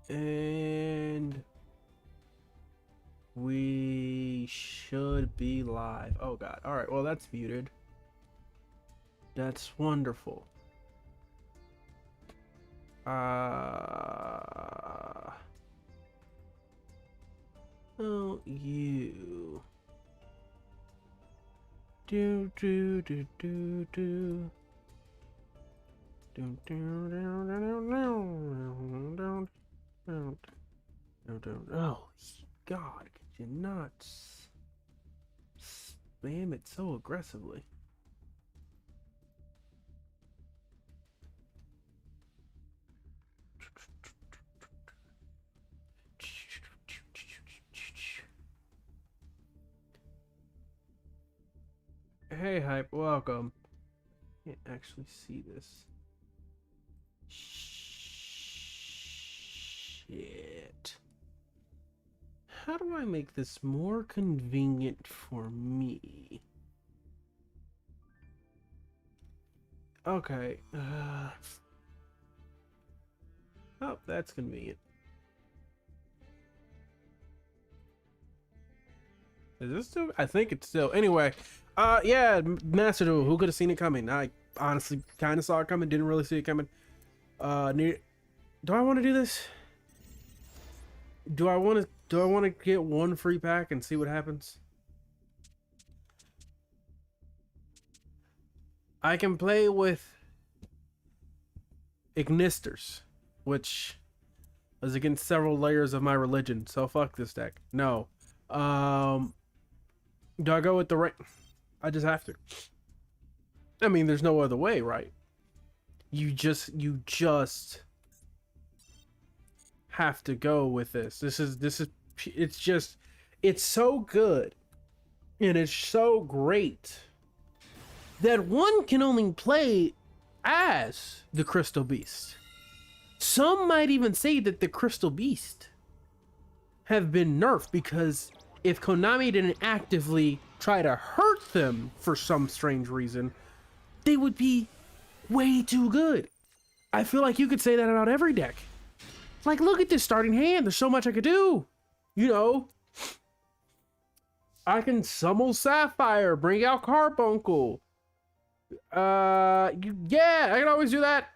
And we should be live. Oh god. All right. Well, that's muted. That's wonderful. Oh, you. Do do do do do. Do do do do do do do. Oh God! Could you not spam it so aggressively? Hey, hype, welcome. Can't actually see this. Shit. How do I make this more convenient for me? Okay. Oh, that's convenient. Is this still? I think it's still. Anyway, yeah, Master Duel. Who could have seen it coming? I honestly kind of saw it coming. Didn't really see it coming. Do I want to do this? Do I want to? Do I want to get one free pack and see what happens? I can play with Ignisters, which is against several layers of my religion. So fuck this deck. No. Do I go with the right? I just have to. I mean, there's no other way, right? You just have to go with this. This is it's just it's so good and it's so great that one can only play as the Crystal Beast. Some might even say that the Crystal Beast have been nerfed because if Konami didn't actively try to hurt them for some strange reason, they would be way too good. I feel like you could say that about every deck. Like, look at this starting hand. There's so much I could do. You know, I can summon Sapphire, bring out Carbuncle. Yeah, I can always do that.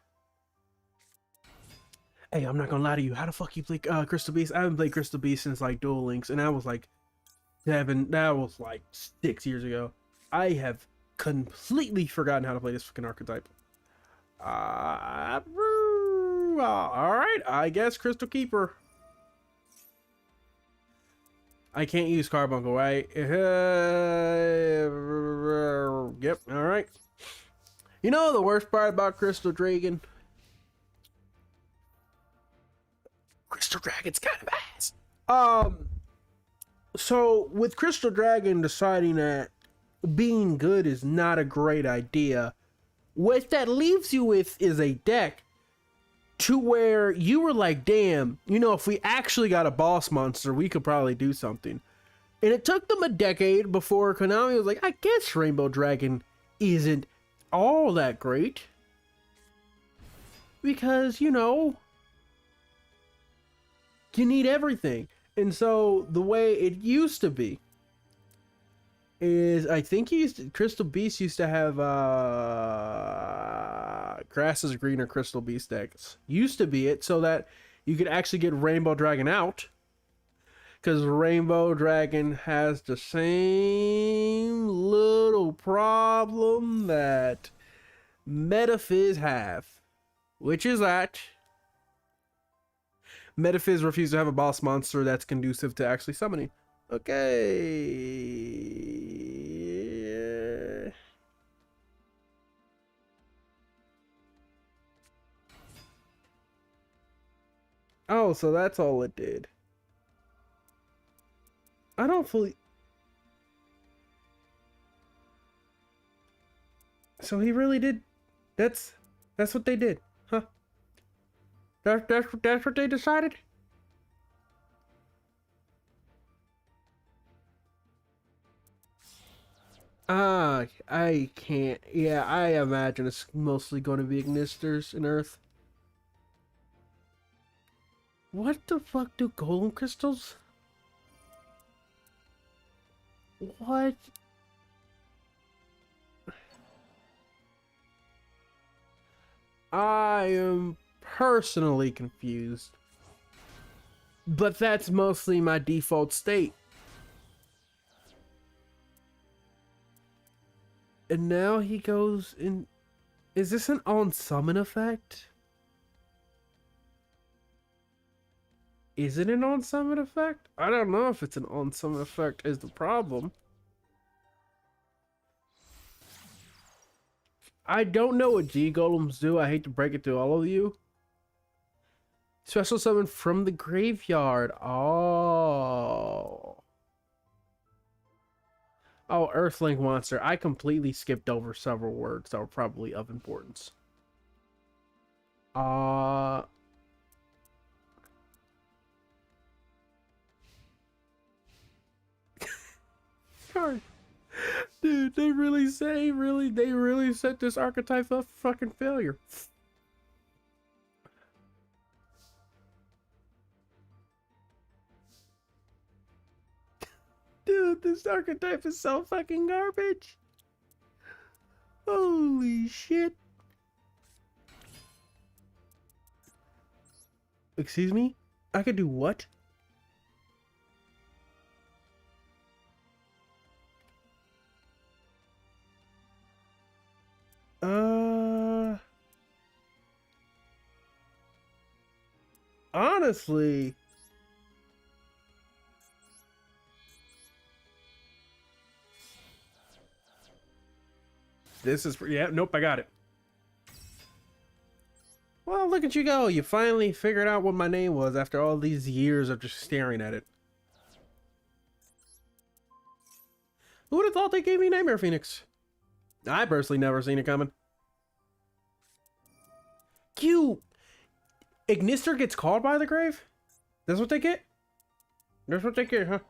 Hey, I'm not gonna lie to you. How the fuck you play Crystal Beast? I haven't played Crystal Beast since like Duel Links, and that was like 6 years ago. I have completely forgotten how to play this fucking archetype. All right, I guess Crystal Keeper. I can't use Carbuncle, right? Yep, all right. You know the worst part about Crystal Dragon? Crystal Dragon's kind of ass. So with Crystal Dragon deciding that being good is not a great idea, what that leaves you with is a deck to where you were like, damn, you know, if we actually got a boss monster, we could probably do something. And it took them a decade before Konami was like, I guess Rainbow Dragon isn't all that great. Because, you know, you need everything. And so the way it used to be is, I think Crystal Beast used to have Grass is Greener Crystal Beast decks. Used to be it so that you could actually get Rainbow Dragon out. Because Rainbow Dragon has the same little problem that Metaphyz have. Which is that Metaphyz refused to have a boss monster that's conducive to actually summoning. Okay. Oh, so that's all it did. I don't fully... So he really did... That's what they did, huh? That's what they decided? I can't. Yeah, I imagine it's mostly going to be Ignisters in Earth. What the fuck do golem crystals? What? I am personally confused. But that's mostly my default state. And now he goes in. Is this an on summon effect? Is it an on summon effect? I don't know if it's an on summon effect is the problem. I don't know what G golems do. I hate to break it to all of you. Special summon from the graveyard. Oh. Oh, Earthlink monster. I completely skipped over several words that were probably of importance. Dude, they really set this archetype up for fucking failure. Dude, this archetype is so fucking garbage. Holy shit. Excuse me? I could do what? Honestly, this is, yeah, nope, I got it. Well, look at you go. You finally figured out what my name was after all these years of just staring at it. Who would have thought they gave me Nightmare Phoenix? I personally never seen it coming. Cute. Ignister gets called by the grave? That's what they get? That's what they get, huh?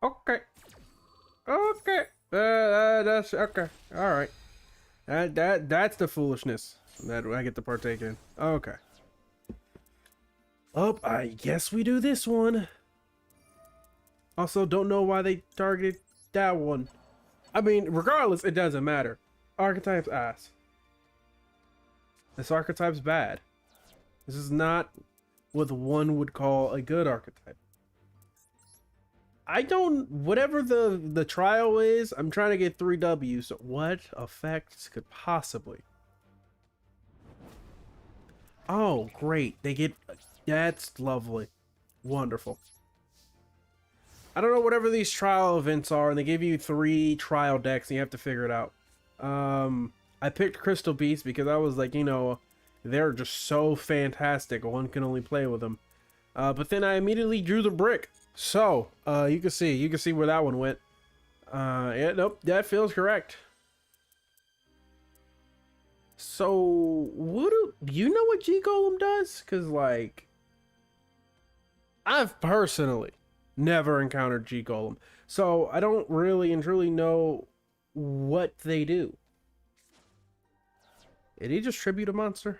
Okay. Okay. That's okay. All right. That's the foolishness that I get to partake in. Okay. Oh, I guess we do this one. Also, don't know why they targeted that one. I mean, regardless, it doesn't matter. Archetype's ass. This archetype's bad. This is not what one would call a good archetype. I don't, whatever the trial is, I'm trying to get 3 W's. So what effects could possibly? Oh, great. They get, that's lovely. Wonderful. I don't know whatever these trial events are, and they give you 3 trial decks, and you have to figure it out. I picked Crystal Beast because I was like, you know, they're just so fantastic. One can only play with them. But then I immediately drew the brick. So, you can see where that one went. Yeah, nope, that feels correct. So, do you know what G Golem does? Cause like, I've personally never encountered G Golem, so I don't really and truly know what they do. Did he just tribute a monster?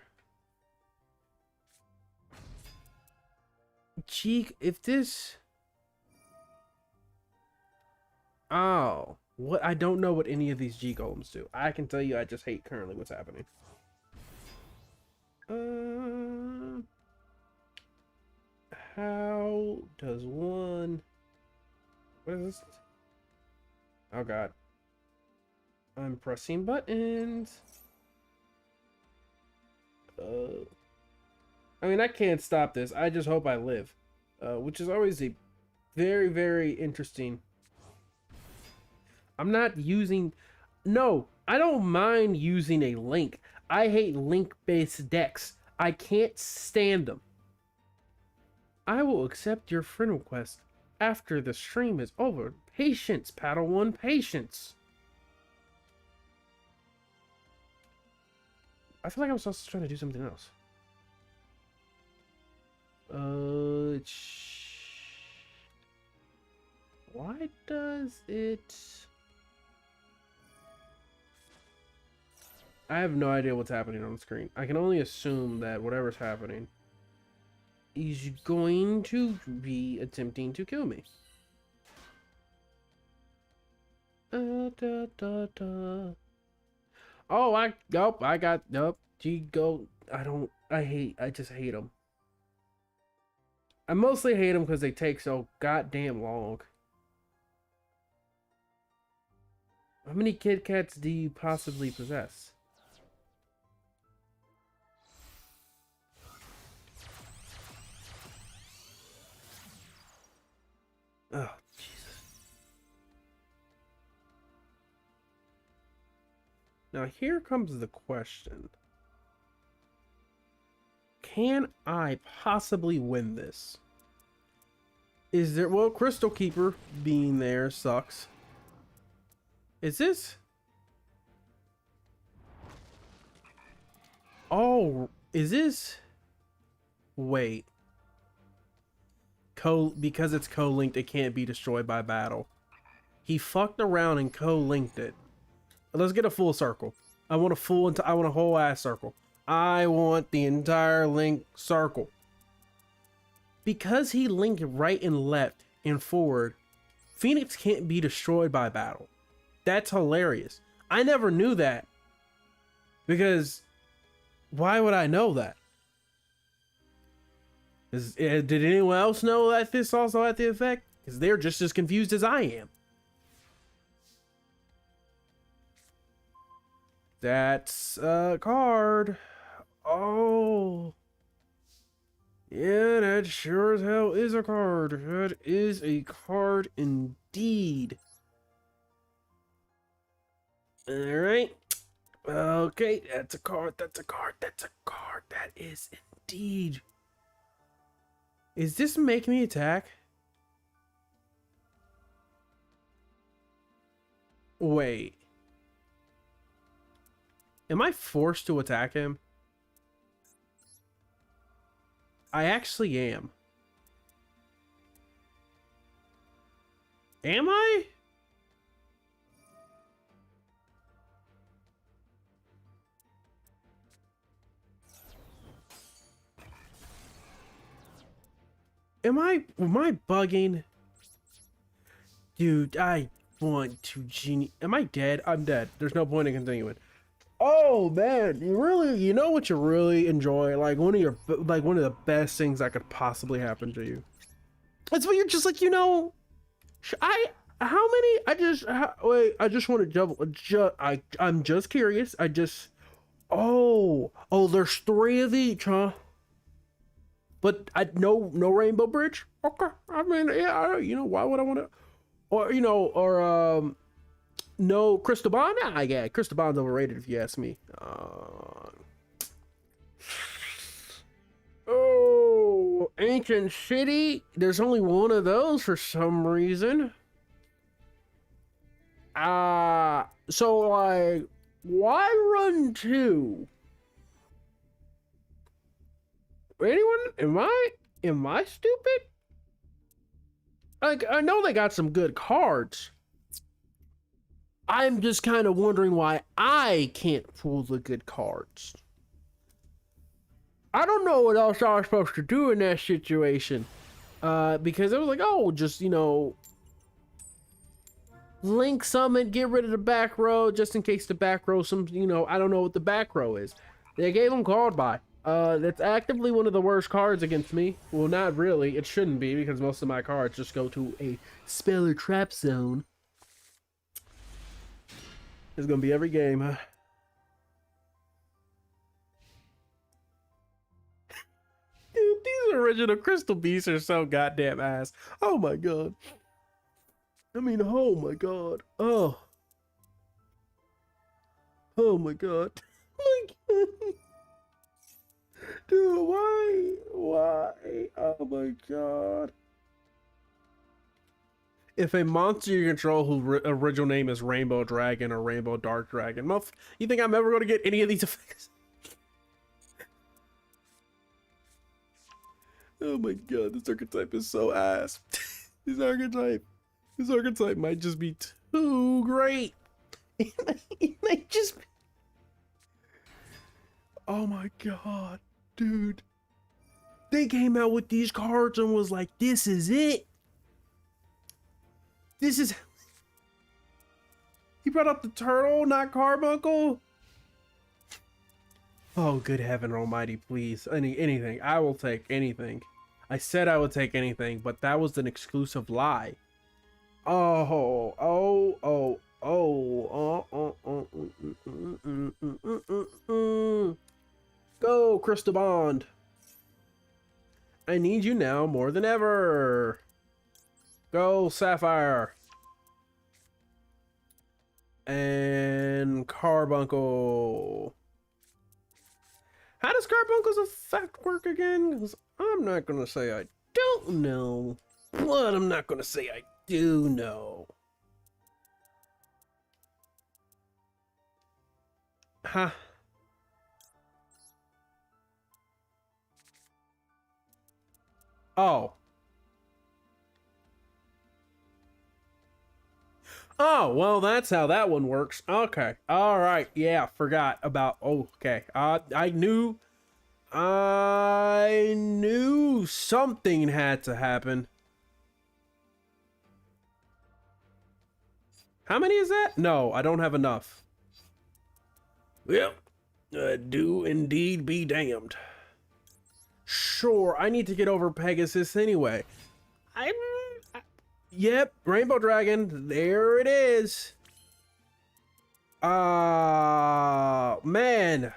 G, if this... Oh, what? I don't know what any of these G Golems do. I can tell you I just hate currently what's happening. How does one... What is this? Oh god. I'm pressing buttons. I mean, I can't stop this. I just hope I live. Which is always a very, very interesting. I'm not using... No, I don't mind using a link. I hate link-based decks. I can't stand them. I will accept your friend request after the stream is over. Patience, Padawan, patience. I feel like I'm supposed to try to do something else. Why does it... I have no idea what's happening on the screen. I can only assume that whatever's happening is going to be attempting to kill me. Oh, nope, I got, nope, G-Go, I just hate them. I mostly hate them because they take so goddamn long. How many Kit Kats do you possibly possess? Oh, Jesus. Now here comes the question. Can I possibly win this? Is there, well, Crystal Keeper being there sucks. Is this? Oh, is this? Wait. Because it's co-linked, it can't be destroyed by battle. He fucked around and co-linked it. Let's get a full circle. I want a whole ass circle. I want the entire link circle. Because he linked right and left and forward, Phoenix can't be destroyed by battle. That's hilarious. I never knew that. Because why would I know that? Did anyone else know that this also had the effect? Because they're just as confused as I am. That's a card. Oh. Yeah, that sure as hell is a card. That is a card indeed. Alright. Okay, that's a card. That's a card. That's a card. That is indeed. Is this making me attack? Wait. Am I forced to attack him? I actually am. Am I? Am I bugging? Dude, I want to genie. Am I dead? I'm dead. There's no point in continuing. Oh man, you know what you really enjoy? Like one of the best things that could possibly happen to you. That's what you're just like, wait, I just want to double, I'm just curious. Oh, there's 3 of each, huh? But no Rainbow Bridge? Okay. I mean, yeah, why would I want to? No Crystal Bond? Nah, yeah, Crystal Bond's overrated if you ask me. Oh, Ancient City. There's only one of those for some reason. So like, why run 2? Anyone? Am I stupid? Like, I know they got some good cards. I'm just kind of wondering why I can't pull the good cards. I don't know what else I was supposed to do in that situation. Because it was like, oh, just, link summon, get rid of the back row, just in case the back row, I don't know what the back row is. They gave them card by. That's actively one of the worst cards against me. Well, not really. It shouldn't be, because most of my cards just go to a spell or trap zone. It's gonna be every game, huh? Dude, these original Crystal Beasts are so goddamn ass. Oh my god. I mean, oh my god. Oh. Oh my god. Dude, why? Oh my god. If a monster you control whose original name is Rainbow Dragon or Rainbow Dark Dragon, you think I'm ever going to get any of these effects? Oh my god, this archetype is so ass. This archetype might just be too great. It might just be... Oh my god, dude. they came out with these cards and was like, this is it. This is. He brought up the turtle, not Carbuncle. Oh, good heaven almighty, please. Anything. I will take anything. I said I would take anything, but that was an exclusive lie. Oh, oh, oh, oh. Go, Crystal Bond. I need you now more than ever. Go, Sapphire. And Carbuncle. How does Carbuncle's effect work again? Because I'm not going to say I don't know, but I'm not going to say I do know. Huh. Oh. Oh, well, that's how that one works. Okay. All right. Yeah, forgot about. Okay. I knew something had to happen. How many is that? No, I don't have enough. Well, do indeed be damned. Sure, I need to get over Pegasus anyway. Yep, Rainbow Dragon. There it is. Man.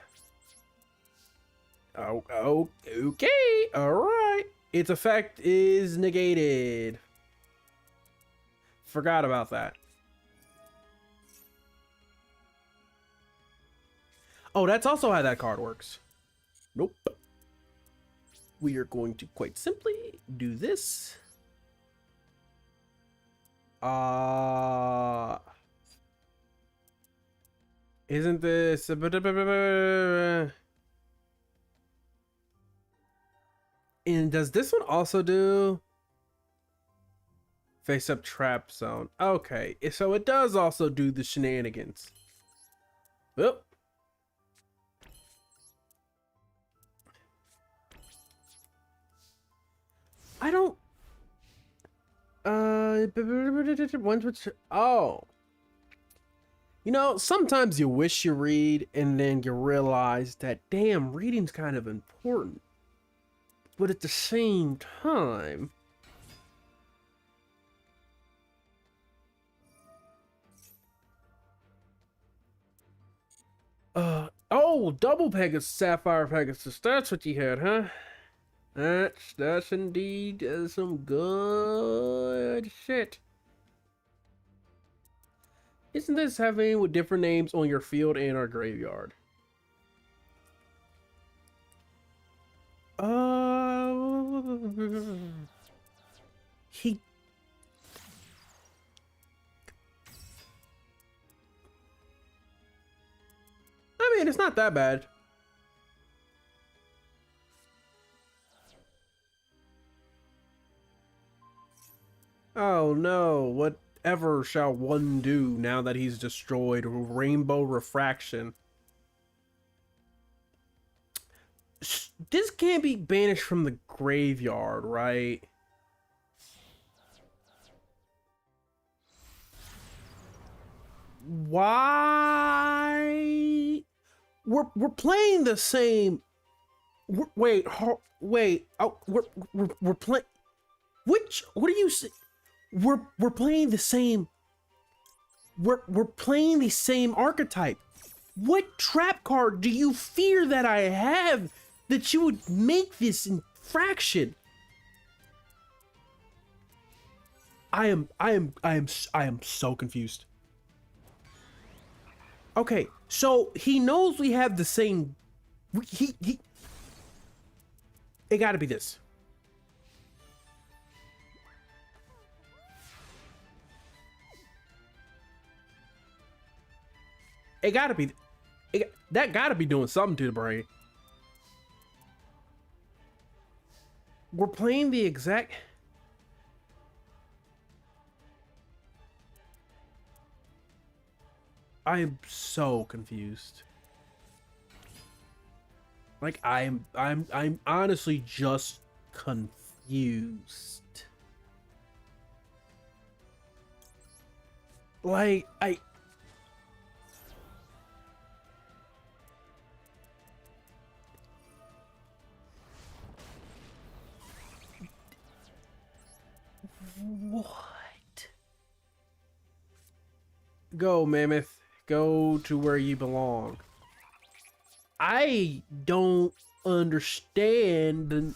Oh, okay. All right. Its effect is negated. Forgot about that. Oh, that's also how that card works. Nope. We are going to quite simply do this. Isn't this and does this one also do face up trap zone? Okay, so it does also do the shenanigans. Well, I don't ones which oh, you know, sometimes you wish you read and then you realize that damn, reading's kind of important, but at the same time oh, double Pegasus, Sapphire Pegasus, that's what you had, huh? That's indeed some good shit. Isn't this having with different names on your field and our graveyard? He. I mean, it's not that bad. Oh no, whatever shall one do now that he's destroyed Rainbow Refraction? This can't be banished from the graveyard, right? Why? We're playing the same. Wait, oh, we're playing. Which? What are you saying? We're playing the same. We're playing the same archetype. What trap card do you fear that I have that you would make this infraction? I am so confused. Okay, so he knows we have the same. He. It got to be this. It gotta be. That gotta be doing something to the brain. We're playing the exact. I am so confused. Like I'm honestly just confused. Like, what? Go, Mammoth. Go to where you belong. I don't understand.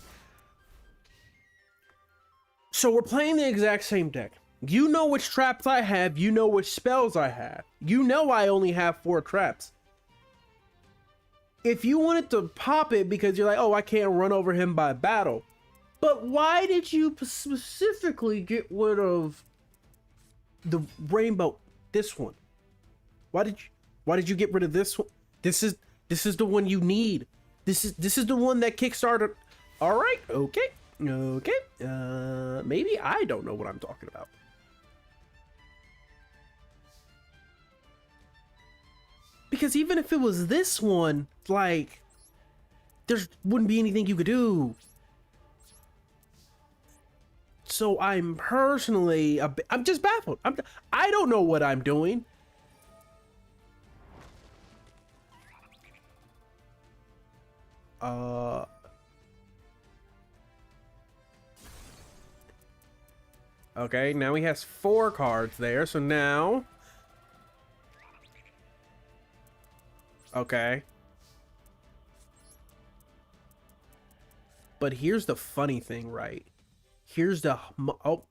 So we're playing the exact same deck. You know which traps I have. You know which spells I have. You know I only have 4 traps. If you wanted to pop it because you're like, oh, I can't run over him by battle. But why did you specifically get rid of the rainbow? This one. Why did you get rid of this one? This is the one you need. This is the one that kickstarted. All right, okay. Maybe I don't know what I'm talking about. Because even if it was this one, like, there wouldn't be anything you could do. So I'm personally, I'm just baffled. I don't know what I'm doing. Okay, now he has 4 cards there, so now... Okay. But here's the funny thing, right? Here's the... Oh.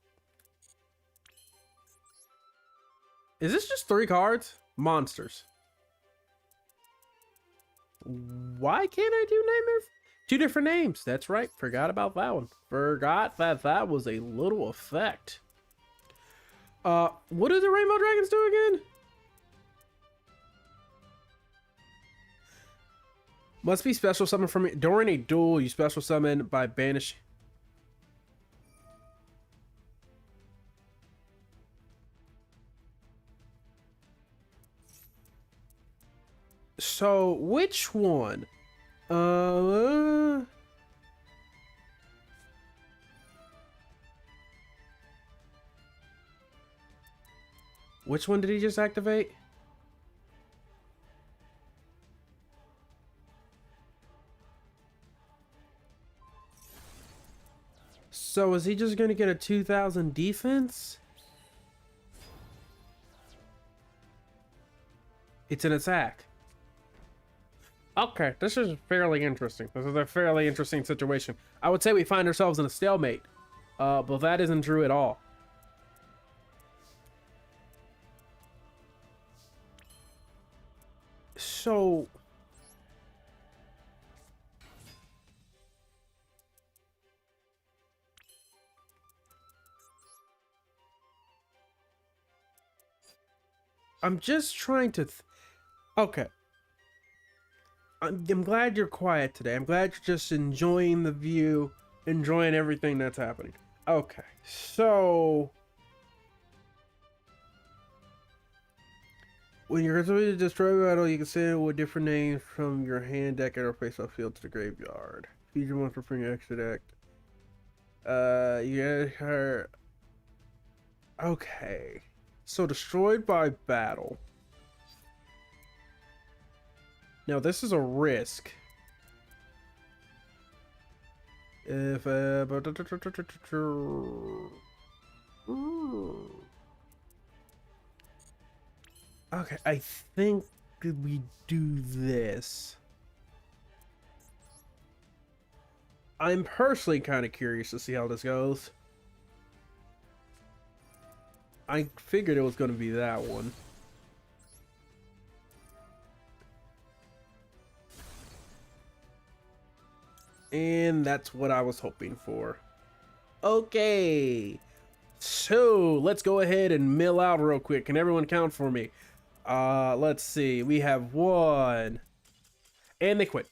Is this just 3 cards? Monsters. Why can't I do name of 2 different names? That's right. Forgot about that one. Forgot that was a little effect. What do the Rainbow Dragons do again? Must be special summon from during a duel. You special summon by banish. So which one? Which one did he just activate? So is he just gonna get a 2000 defense? It's an attack. Okay, this is fairly interesting. This is a fairly interesting situation. I would say we find ourselves in a stalemate, but that isn't true at all. So... I'm just trying to... Okay. I'm glad you're quiet today. I'm glad you're just enjoying the view, enjoying everything that's happening. Okay, so... When you're ready to destroy a battle, you can send it with different names from your hand deck or face-off field to the graveyard. Feature one for bring extra deck. You get her... Okay. So destroyed by battle. Now this is a risk. If okay, I think we do this. I'm personally kind of curious to see how this goes. I figured it was going to be that one. And that's what I was hoping for. Okay. So, let's go ahead and mill out real quick. Can everyone count for me? Let's see. We have 1. And they quit.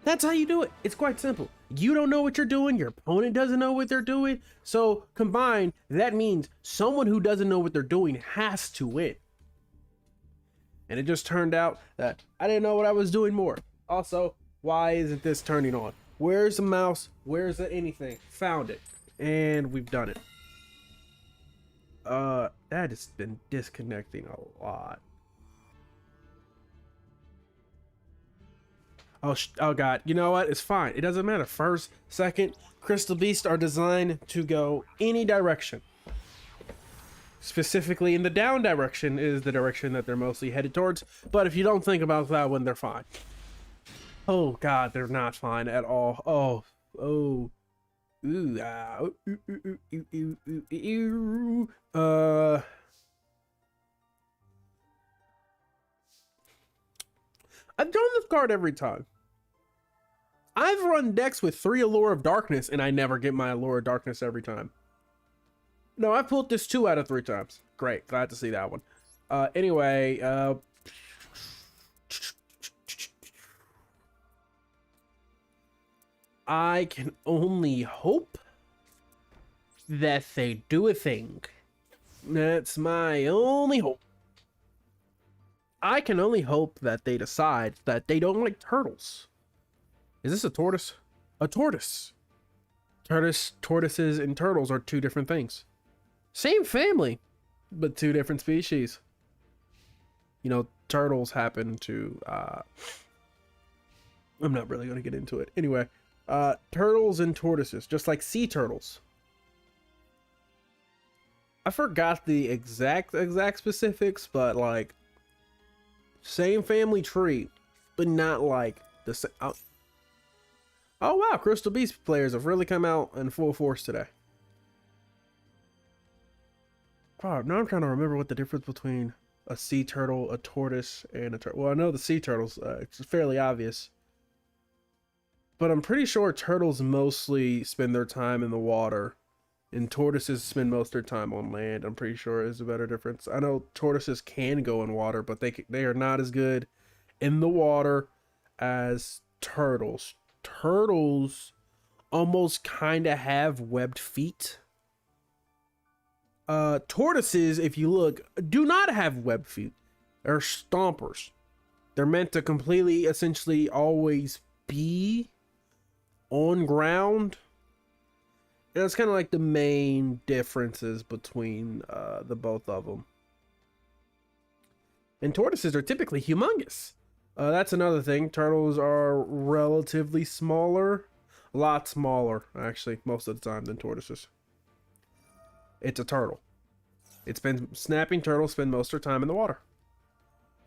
That's how you do it. It's quite simple. You don't know what you're doing. Your opponent doesn't know what they're doing. So combined, that means someone who doesn't know what they're doing has to win. And it just turned out that I didn't know what I was doing more. Also, why isn't this turning on? Where's the mouse? Where's the anything? Found it. And we've done it. That has been disconnecting a lot. Oh god, you know what? It's fine. It doesn't matter. First, second, Crystal Beasts are designed to go any direction. Specifically in the down direction is the direction that they're mostly headed towards. But if you don't think about that one, they're fine. Oh god, they're not fine at all. Oh. Ooh, I've drawn this card every time. I've run decks with 3 Allure of Darkness, and I never get my Allure of Darkness every time. No, I pulled this 2 out of 3 times. Great, glad to see that one. Anyway, I can only hope that they do a thing. That's my only hope. I can only hope that they decide that they don't like turtles. Is this a tortoise? A tortoise. Tortoises and turtles are 2 different things. Same family, but 2 different species. You know, turtles happen to, I'm not really going to get into it. Anyway, turtles and tortoises, just like sea turtles. I forgot the exact specifics, but like, same family tree, but not like the same. Oh wow, Crystal Beast players have really come out in full force today. Oh, now I'm trying to remember what the difference between a sea turtle, a tortoise, and a turtle. Well, I know the sea turtles, it's fairly obvious. But I'm pretty sure turtles mostly spend their time in the water, and tortoises spend most of their time on land. I'm pretty sure is a better difference. I know tortoises can go in water, but they are not as good in the water as turtles. Turtles almost kind of have webbed feet. Tortoises, if you look, do not have webbed feet. They're stompers. They're meant to completely, essentially, always be on ground. And it's kind of like the main differences between the both of them. And tortoises are typically humongous. That's another thing. Turtles are relatively smaller. A lot smaller, actually, most of the time than tortoises. It's a turtle. Snapping turtles spend most of their time in the water.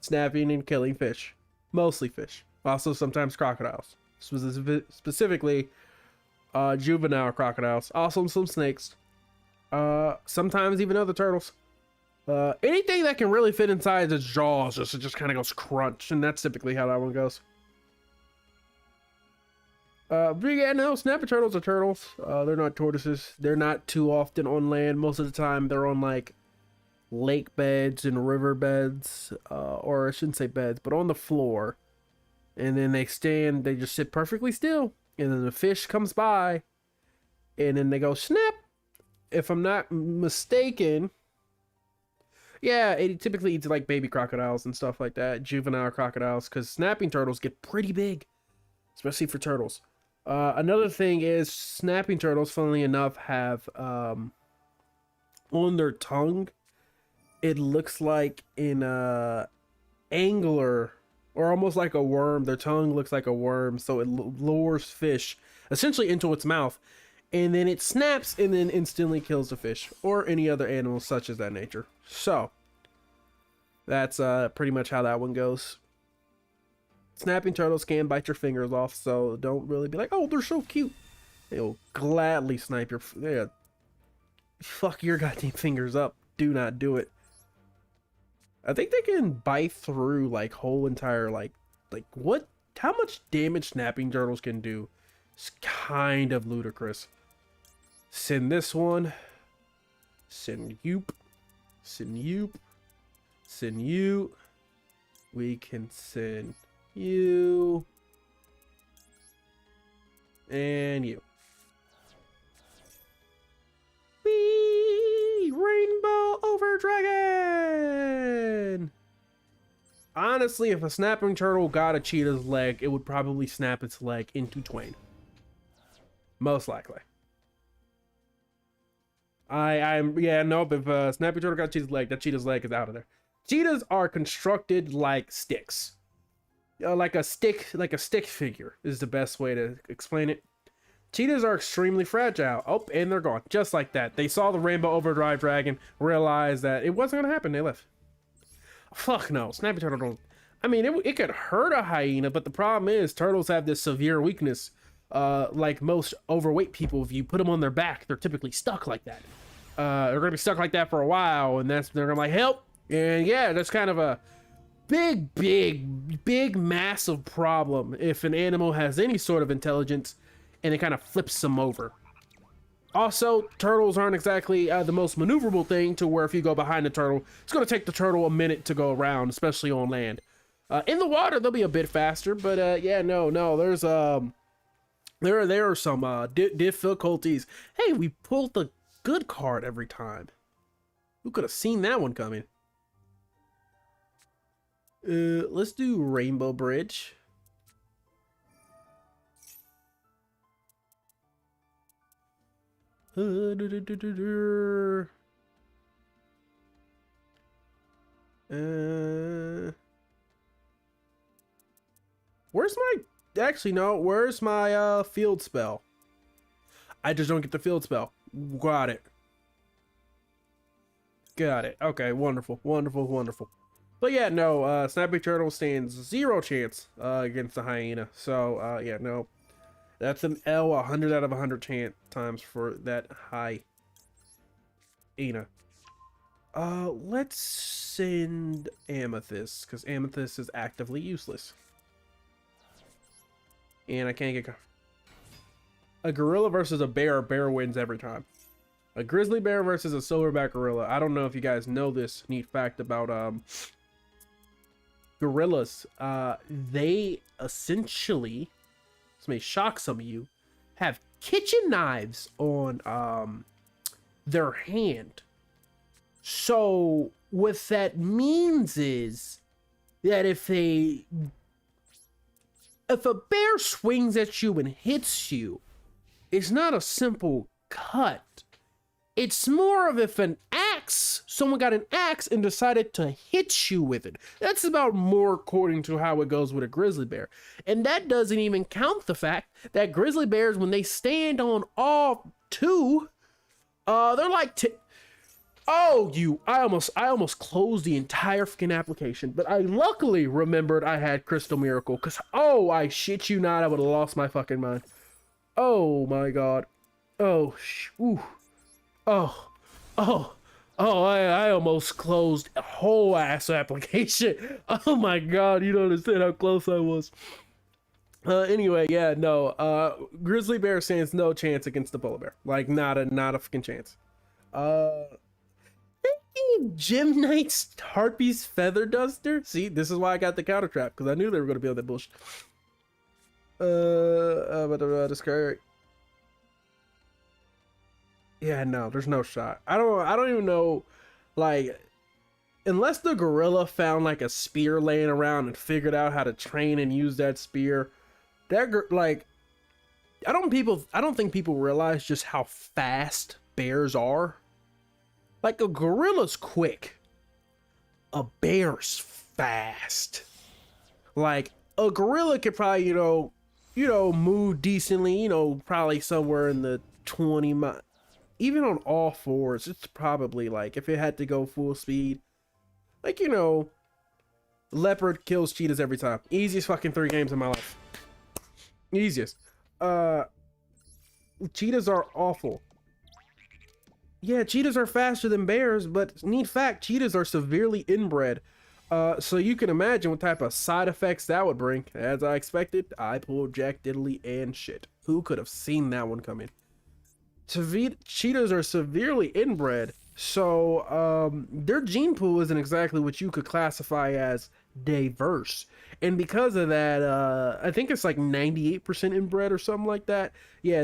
Snapping and killing fish. Mostly fish. Also sometimes crocodiles. Specifically, juvenile crocodiles. Also some snakes. Sometimes even other turtles. Anything that can really fit inside its jaws, it just kind of goes crunch, and that's typically how that one goes. But yeah, no, snapping turtles are turtles. They're not tortoises. They're not too often on land. Most of the time, they're on like lake beds and river beds, or I shouldn't say beds, but on the floor. And then they just sit perfectly still, and then the fish comes by, and then they go snap. If I'm not mistaken. Yeah, it typically eats like baby crocodiles and stuff like that, juvenile crocodiles, because snapping turtles get pretty big, especially for turtles. Another thing is snapping turtles, funnily enough, have on their tongue, it looks like an angler, or almost like a worm. Their tongue looks like a worm, so it lures fish essentially into its mouth, and then it snaps and then instantly kills the fish or any other animal such as that nature. So that's pretty much how that one goes. Snapping turtles can bite your fingers off, so don't really be like, oh, they're so cute. They'll gladly snipe your, fuck your goddamn fingers up. Do not do it. I think they can bite through like whole entire like what? How much damage snapping turtles can do? It's kind of ludicrous. Send this one. Send you. Send you. Send you. We can send you. And you. Whee! Rainbow over dragon! Honestly, if a snapping turtle got a cheetah's leg, it would probably snap its leg into twain. Most likely. I'm yeah, nope. If Snappy Turtle got cheetah's leg, that cheetah's leg is out of there. Cheetahs are constructed like sticks. Like a stick figure is the best way to explain it. Cheetahs are extremely fragile. Oh, and they're gone. Just like that. They saw the Rainbow Overdrive Dragon, realized that it wasn't gonna happen, they left. Fuck no, Snappy Turtle don't. I mean, it could hurt a hyena, but the problem is turtles have this severe weakness. Like most overweight people, if you put them on their back, they're typically stuck like that. They're gonna be stuck like that for a while, and they're gonna like help. And yeah, that's kind of a big massive problem if an animal has any sort of intelligence and it kind of flips them over. Also, turtles aren't exactly the most maneuverable thing, to where if you go behind the turtle, it's going to take the turtle a minute to go around, especially on land. In the water, they'll be a bit faster, but yeah, no, there's there are some difficulties. Hey, we pulled the good card every time. Who could have seen that one coming? Let's do Rainbow Bridge. Where's my... Actually, no. Where's my field spell? I just don't get the field spell. Got it. Got it. Okay, wonderful. But yeah, no, Snappy Turtle stands 0 chance against the hyena. So, yeah, no. That's an L 100 out of 100 times for that hyena. Let's send Amethyst, because Amethyst is actively useless. And I can't get... A gorilla versus a bear wins every time. A grizzly bear versus a silverback gorilla. I don't know if you guys know this neat fact about gorillas. They essentially, this may shock some of you, have kitchen knives on their hand. So what that means is that if a bear swings at you and hits you, it's not a simple cut. It's more of if someone got an axe and decided to hit you with it. That's about more according to how it goes with a grizzly bear. And that doesn't even count the fact that grizzly bears, when they stand on all two, they're like... I almost closed the entire freaking application, but I luckily remembered I had Crystal Miracle, because, I shit you not, I would have lost my fucking mind. Oh my god. I almost closed a whole ass application. Oh my god, you don't understand how close I was. Anyway, yeah, no, grizzly bear stands no chance against the polar bear. Like, not a fucking chance. Gym Knight's Harpy's Feather Duster. See, this is why I got the counter trap, because I knew they were going to be on that bullshit. Discard. Yeah, no, there's no shot. I don't even know, like, unless the gorilla found like a spear laying around and figured out how to train and use that spear. Like, I don't think people realize just how fast bears are. Like, a gorilla's quick. A bear's fast. Like, a gorilla could probably, move decently, probably somewhere in the 20 miles. Even on all fours, it's probably like, if it had to go full speed, like, leopard kills cheetahs every time. Easiest fucking 3 games in my life. Easiest. Cheetahs are awful. Yeah, cheetahs are faster than bears, but neat fact, cheetahs are severely inbred. So you can imagine what type of side effects that would bring. As I expected, I pulled Jack Diddley and shit. Who could have seen that one coming? Cheetahs are severely inbred, so their gene pool isn't exactly what you could classify as diverse. And because of that, I think it's like 98% inbred or something like that. Yeah,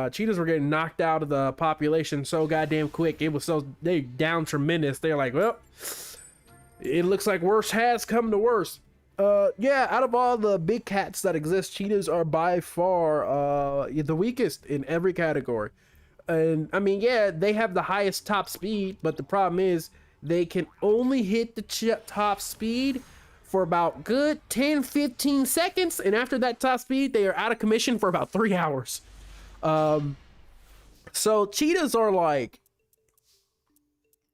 cheetahs were getting knocked out of the population so goddamn quick. They down tremendous. They're like, well, it looks like worse has come to worse. Yeah, out of all the big cats that exist, cheetahs are by far the weakest in every category. And I mean, yeah, they have the highest top speed, but the problem is they can only hit the top speed for about good 10-15 seconds, and after that top speed, they are out of commission for about 3 hours. So cheetahs are like,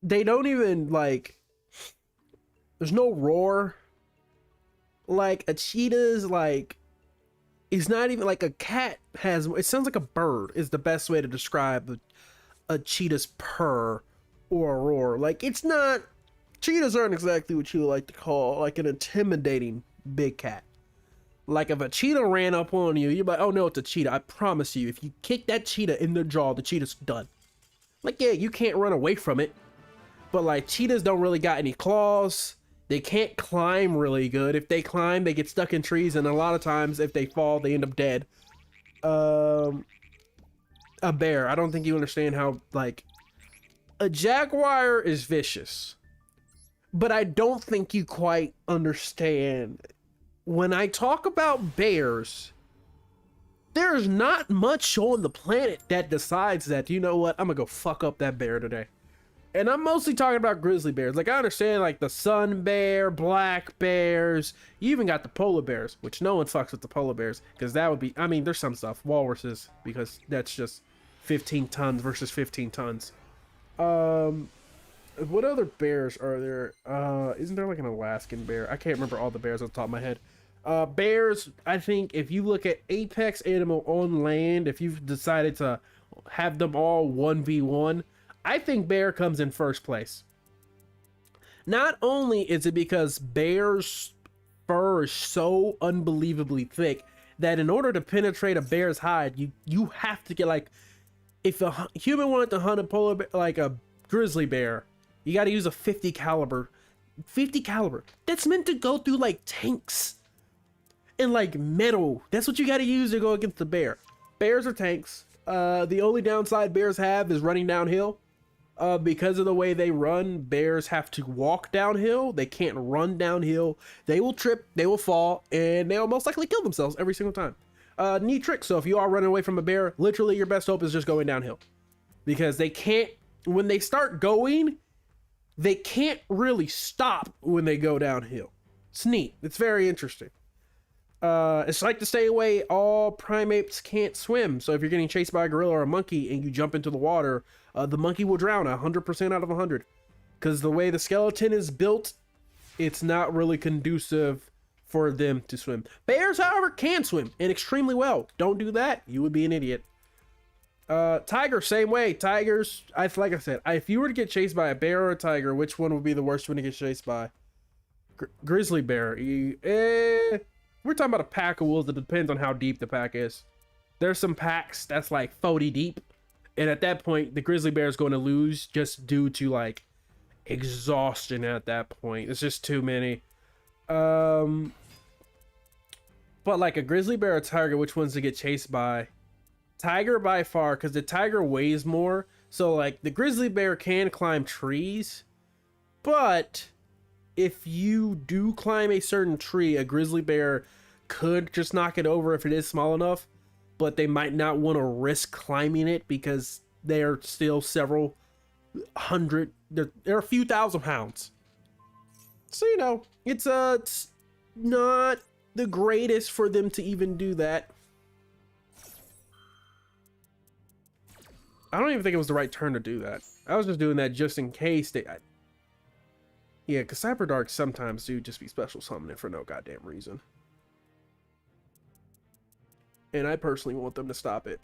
they don't even like, there's no roar. Like a cheetah's like, it's not even like a cat has, it sounds like a bird is the best way to describe a cheetah's purr or a roar. Like, it's not, cheetahs aren't exactly what you would like to call like an intimidating big cat. Like if a cheetah ran up on you, you're like, oh no, it's a cheetah. I promise you, if you kick that cheetah in the jaw, the cheetah's done. Like, yeah, you can't run away from it, but like cheetahs don't really got any claws. They can't climb really good. If they climb, they get stuck in trees, and a lot of times if they fall, they end up dead. A bear, I don't think you understand how, like, a jaguar is vicious, but I don't think you quite understand. When I talk about bears, there's not much on the planet that decides that, you know what, I'm gonna go fuck up that bear today. And I'm mostly talking about grizzly bears. Like, I understand, like, the sun bear, black bears. You even got the polar bears, which no one fucks with the polar bears, because that would be, I mean, there's some stuff. Walruses, because that's just 15 tons versus 15 tons. What other bears are there? Isn't there, like, an Alaskan bear? I can't remember all the bears off the top of my head. Bears, I think, if you look at apex animal on land, if you've decided to have them all 1v1, I think bear comes in first place. Not only is it because bear's fur is so unbelievably thick that in order to penetrate a bear's hide, you have to get, like, if a human wanted to hunt a polar bear, like a grizzly bear, you got to use a 50 caliber. 50 caliber. That's meant to go through like tanks and like metal. That's what you got to use to go against the bear. Bears are tanks. The only downside bears have is running downhill. Because of the way they run, bears have to walk downhill. They can't run downhill. They will trip, they will fall, and they'll most likely kill themselves every single time. Neat trick. So if you are running away from a bear, literally your best hope is just going downhill. Because they can't, when they start going, they can't really stop when they go downhill. It's neat. It's very interesting. It's like to say away, all primates can't swim. So if you're getting chased by a gorilla or a monkey and you jump into the water, the monkey will drown 100% out of 100. Because the way the skeleton is built, it's not really conducive for them to swim. Bears, however, can swim, and extremely well. Don't do that, you would be an idiot. Tiger, same way. Tigers, like I said, if you were to get chased by a bear or a tiger, which one would be the worst one to get chased by? Grizzly bear. We're talking about a pack of wolves. It depends on how deep the pack is. There's some packs that's like 40 deep, and at that point, the grizzly bear is going to lose just due to like exhaustion. At that point, it's just too many. But like a grizzly bear or tiger, which ones to get chased by? Tiger by far, because the tiger weighs more. So like the grizzly bear can climb trees, but if you do climb a certain tree, a grizzly bear could just knock it over if it is small enough, but they might not want to risk climbing it because they are still several hundred, they're a few thousand pounds. So, you know, it's not the greatest for them to even do that. I don't even think it was the right turn to do that. I was just doing that just in case they... Yeah, because Cyberdarks sometimes do just be special summoning for no goddamn reason. And I personally want them to stop it.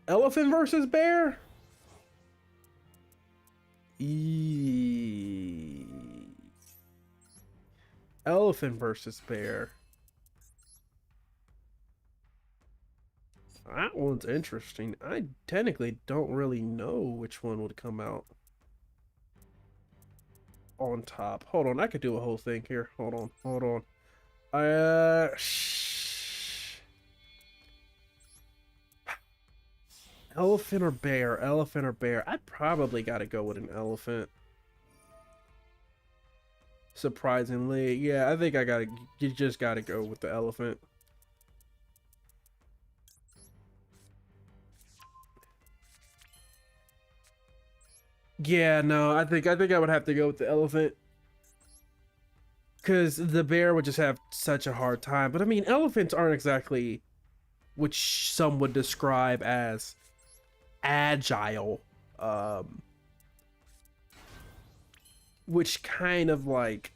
Elephant versus bear? Elephant versus bear. That one's interesting. I technically don't really know which one would come out on top. Hold on, I could do a whole thing here. Hold on. Elephant or bear? Elephant or bear? I probably gotta go with an elephant. Surprisingly, yeah, I think I gotta. You just gotta go with the elephant. Yeah, no, I think I would have to go with the elephant. Because the bear would just have such a hard time. But I mean, elephants aren't exactly which some would describe as agile. Um, which kind of like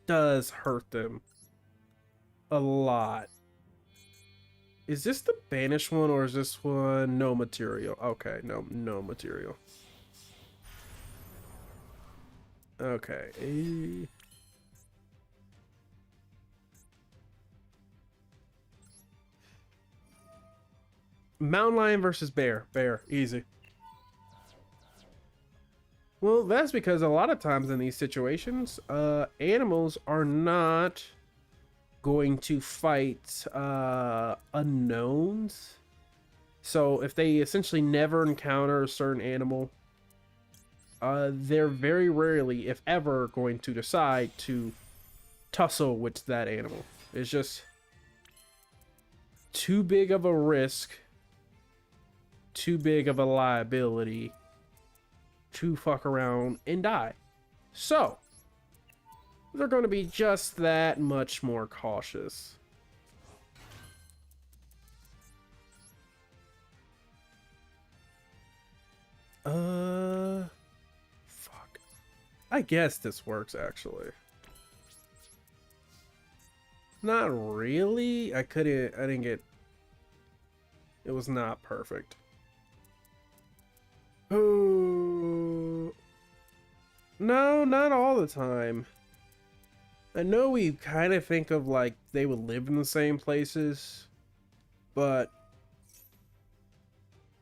does hurt them a lot. Is this the banished one or is this one no material? Okay, no material. Okay. Mountain lion versus bear. Bear, easy. Well, that's because a lot of times in these situations, animals are not going to fight unknowns. So if they essentially never encounter a certain animal, they're very rarely, if ever, going to decide to tussle with that animal. It's just too big of a risk, too big of a liability to fuck around and die. So they're going to be just that much more cautious. Fuck. I guess this works actually. Not really. I didn't get. It was not perfect. Oh. No, not all the time. I know we kind of think of like they would live in the same places, but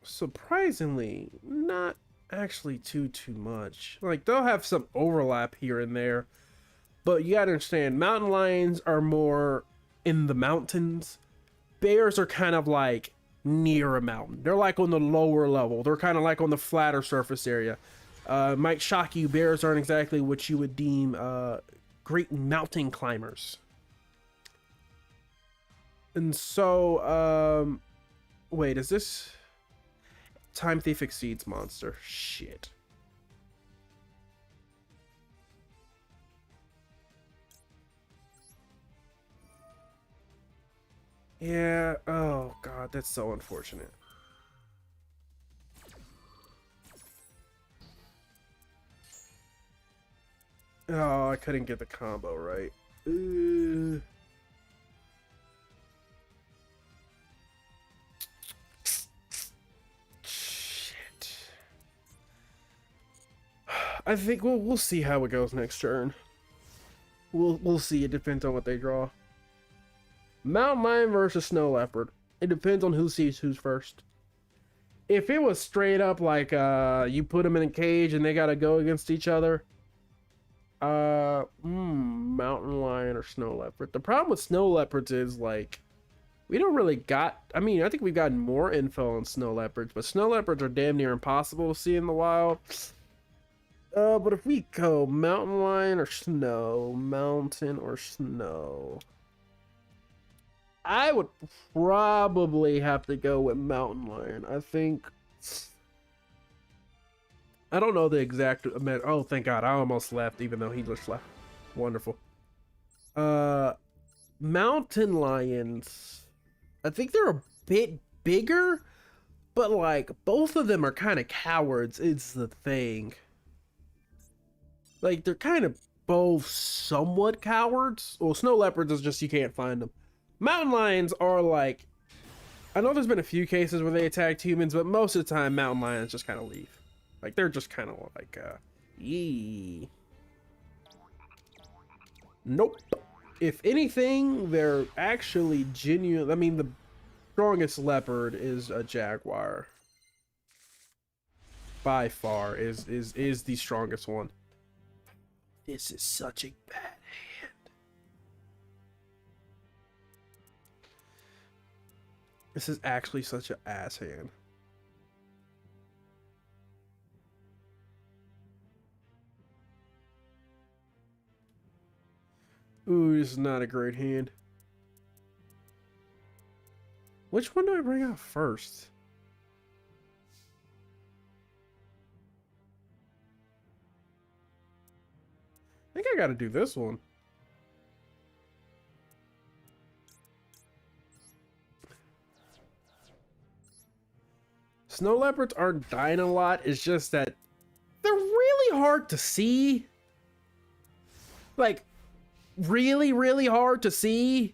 surprisingly, not actually too much. Like they'll have some overlap here and there, but you gotta understand, mountain lions are more in the mountains. Bears are kind of like near a mountain. They're like on the lower level. They're kind of like on the flatter surface area. Might shock you, bears aren't exactly what you would deem great mountain climbers. And so, wait, is this Time Thief Exceeds monster? Shit. Yeah, oh god, that's so unfortunate. Oh, I couldn't get the combo right. Shit. I think we'll see how it goes next turn. We'll see. It depends on what they draw. Mountain lion versus snow leopard. It depends on who sees who's first. If it was straight up like you put them in a cage and they gotta go against each other, mountain lion or snow leopard. The problem with snow leopards is like we don't really got. I mean, I think we've gotten more info on snow leopards, but snow leopards are damn near impossible to see in the wild. But if we go mountain lion or snow, mountain or snow, I would probably have to go with mountain lion. I think. I don't know the exact amount. Oh, thank God! I almost left, even though he just left. Wonderful. Uh, mountain lions. I think they're a bit bigger, but like both of them are kind of cowards. It's the thing. Like they're kind of both somewhat cowards. Well, snow leopards is just you can't find them. Mountain lions are like, I know there's been a few cases where they attacked humans, but most of the time mountain lions just kind of leave. Like they're just kind of like, yee. Nope. If anything, they're actually genuine. I mean, the strongest leopard is a jaguar. By far, is the strongest one. This is such a bad hand. This is actually such an ass hand. Ooh, this is not a great hand. Which one do I bring out first? I think I gotta do this one. Snow leopards are dying a lot. It's just that they're really hard to see. Like, really, really hard to see.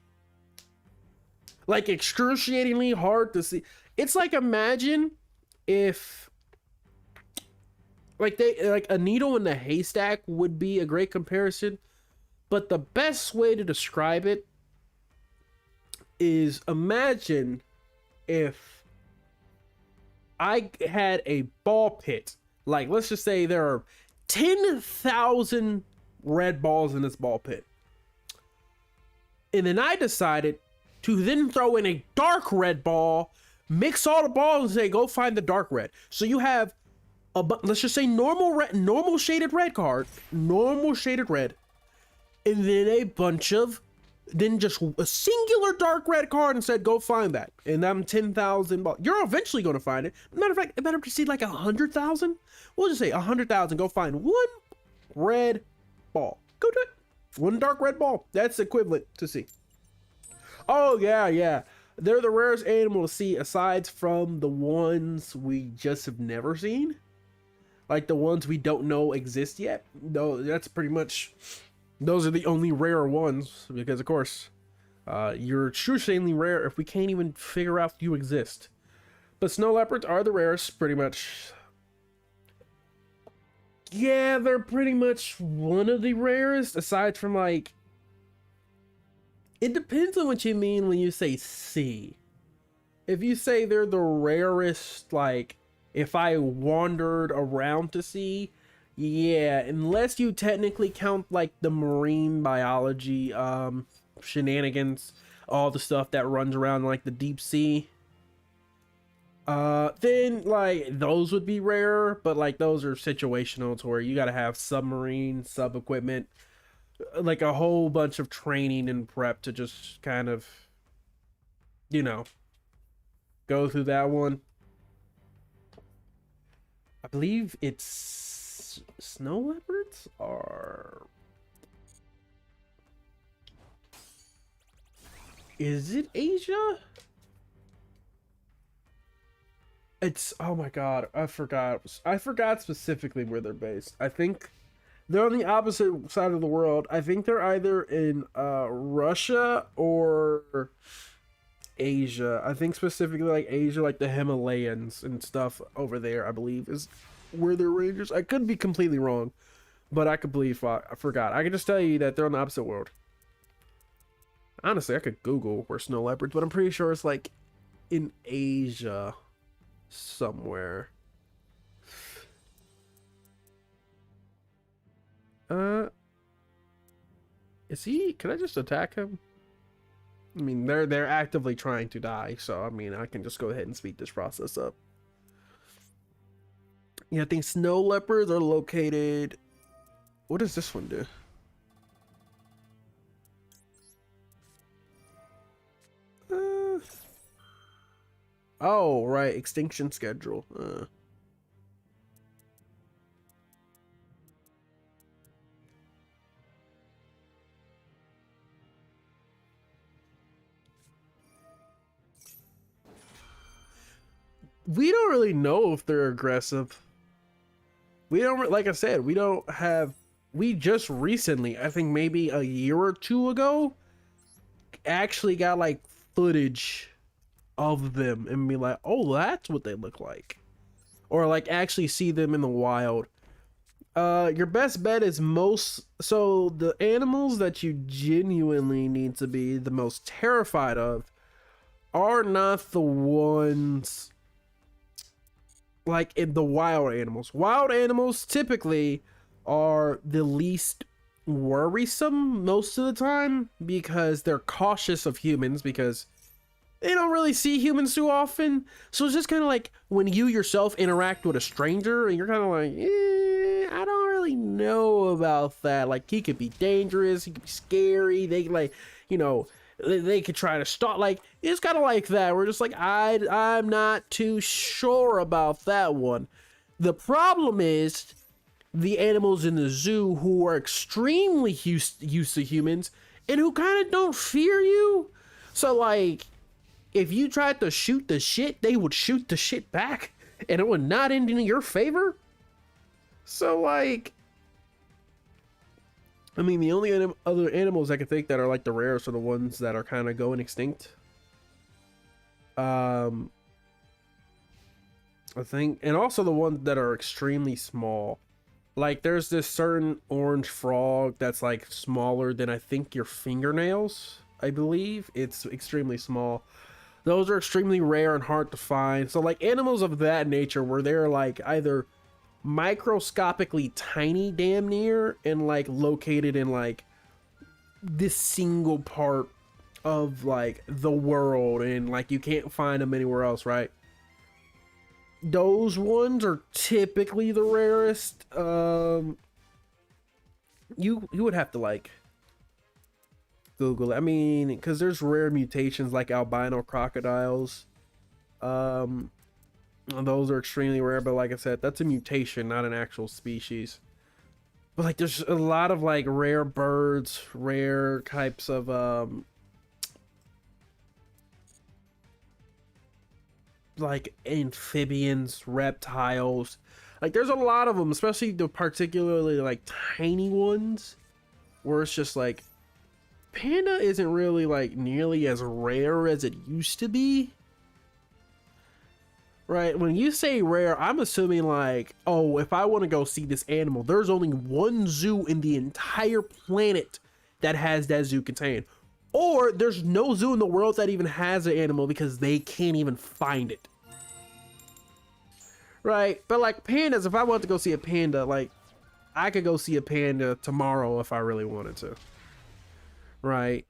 Like, excruciatingly hard to see. It's like, imagine if, like, a needle in a haystack would be a great comparison. But the best way to describe it is, imagine if I had a ball pit. Like, let's just say there are 10,000 red balls in this ball pit. And then I decided to then throw in a dark red ball, mix all the balls and say, go find the dark red. So you have let's just say normal shaded red card, normal shaded red, and then just a singular dark red card and said, go find that. And I'm 10,000 balls. You're eventually going to find it. Matter of fact, it better proceed like 100,000. We'll just say 100,000. Go find one red ball. Go do it. One dark red ball. That's equivalent to see. Oh, yeah. They're the rarest animal to see aside from the ones we just have never seen. Like the ones we don't know exist yet. No, that's pretty much... Those are the only rare ones, because of course, you're excruciatingly rare if we can't even figure out you exist. But snow leopards are the rarest, pretty much. Yeah, they're pretty much one of the rarest, aside from like... It depends on what you mean when you say sea. If you say they're the rarest, like, if I wandered around to sea... Yeah, unless you technically count like the marine biology shenanigans, all the stuff that runs around like the deep sea, then like those would be rare, but like those are situational to where you gotta have submarine sub equipment, like a whole bunch of training and prep to just kind of, you know, go through that one. I believe it's snow leopards are... Is it Asia? It's... Oh my god, I forgot specifically where they're based. I think they're on the opposite side of the world. I think they're either in Russia or Asia. I think specifically like Asia, like the Himalayas and stuff over there, I believe is where they're rangers. I could be completely wrong, but I forgot. I can just tell you that they're on the opposite world. Honestly, I could Google where snow leopards, but I'm pretty sure it's like in Asia somewhere. Is he... Can I just attack him? I mean, they're actively trying to die, so I mean, I can just go ahead and speed this process up. Yeah, I think snow leopards are located... What does this one do? Oh, right. Extinction schedule. We don't really know if they're aggressive. We don't, like I said, we don't have... We just recently, I think maybe a year or two ago, actually got like footage of them and be like, oh, that's what they look like. Or like actually see them in the wild. Your best bet is so the animals that you genuinely need to be the most terrified of are not the ones like in the wild animals. Wild animals typically are the least worrisome most of the time because they're cautious of humans because they don't really see humans too often. So it's just kind of like when you yourself interact with a stranger and you're kind of like, I don't really know about that. Like, he could be dangerous, he could be scary. They like, you know, they could try to stop. Like, it's kind of like that. We're just like, I'm not too sure about that one. The problem is the animals in the zoo who are extremely used to humans and who kind of don't fear you. So like, if you tried to shoot the shit, they would shoot the shit back, and it would not end in your favor. So like, I mean, the only other animals I can think that are like the rarest are the ones that are kind of going extinct. I think, and also the ones that are extremely small. Like, there's this certain orange frog that's like smaller than I think your fingernails. I believe it's extremely small. Those are extremely rare and hard to find. So like animals of that nature where they're like either microscopically tiny damn near and like located in like this single part of like the world and like you can't find them anywhere else, right? Those ones are typically the rarest. You would have to like Google it. I mean, because there's rare mutations like albino crocodiles. Those are extremely rare, but like I said, that's a mutation, not an actual species. But like, there's a lot of like rare birds, rare types of like amphibians, reptiles. Like, there's a lot of them, especially the particularly like tiny ones, where it's just like panda isn't really like nearly as rare as it used to be. Right? When you say rare, I'm assuming like, oh, if I want to go see this animal, there's only one zoo in the entire planet that has that zoo contained. Or there's no zoo in the world that even has an animal because they can't even find it. Right? But like pandas, if I want to go see a panda, like I could go see a panda tomorrow if I really wanted to. Right?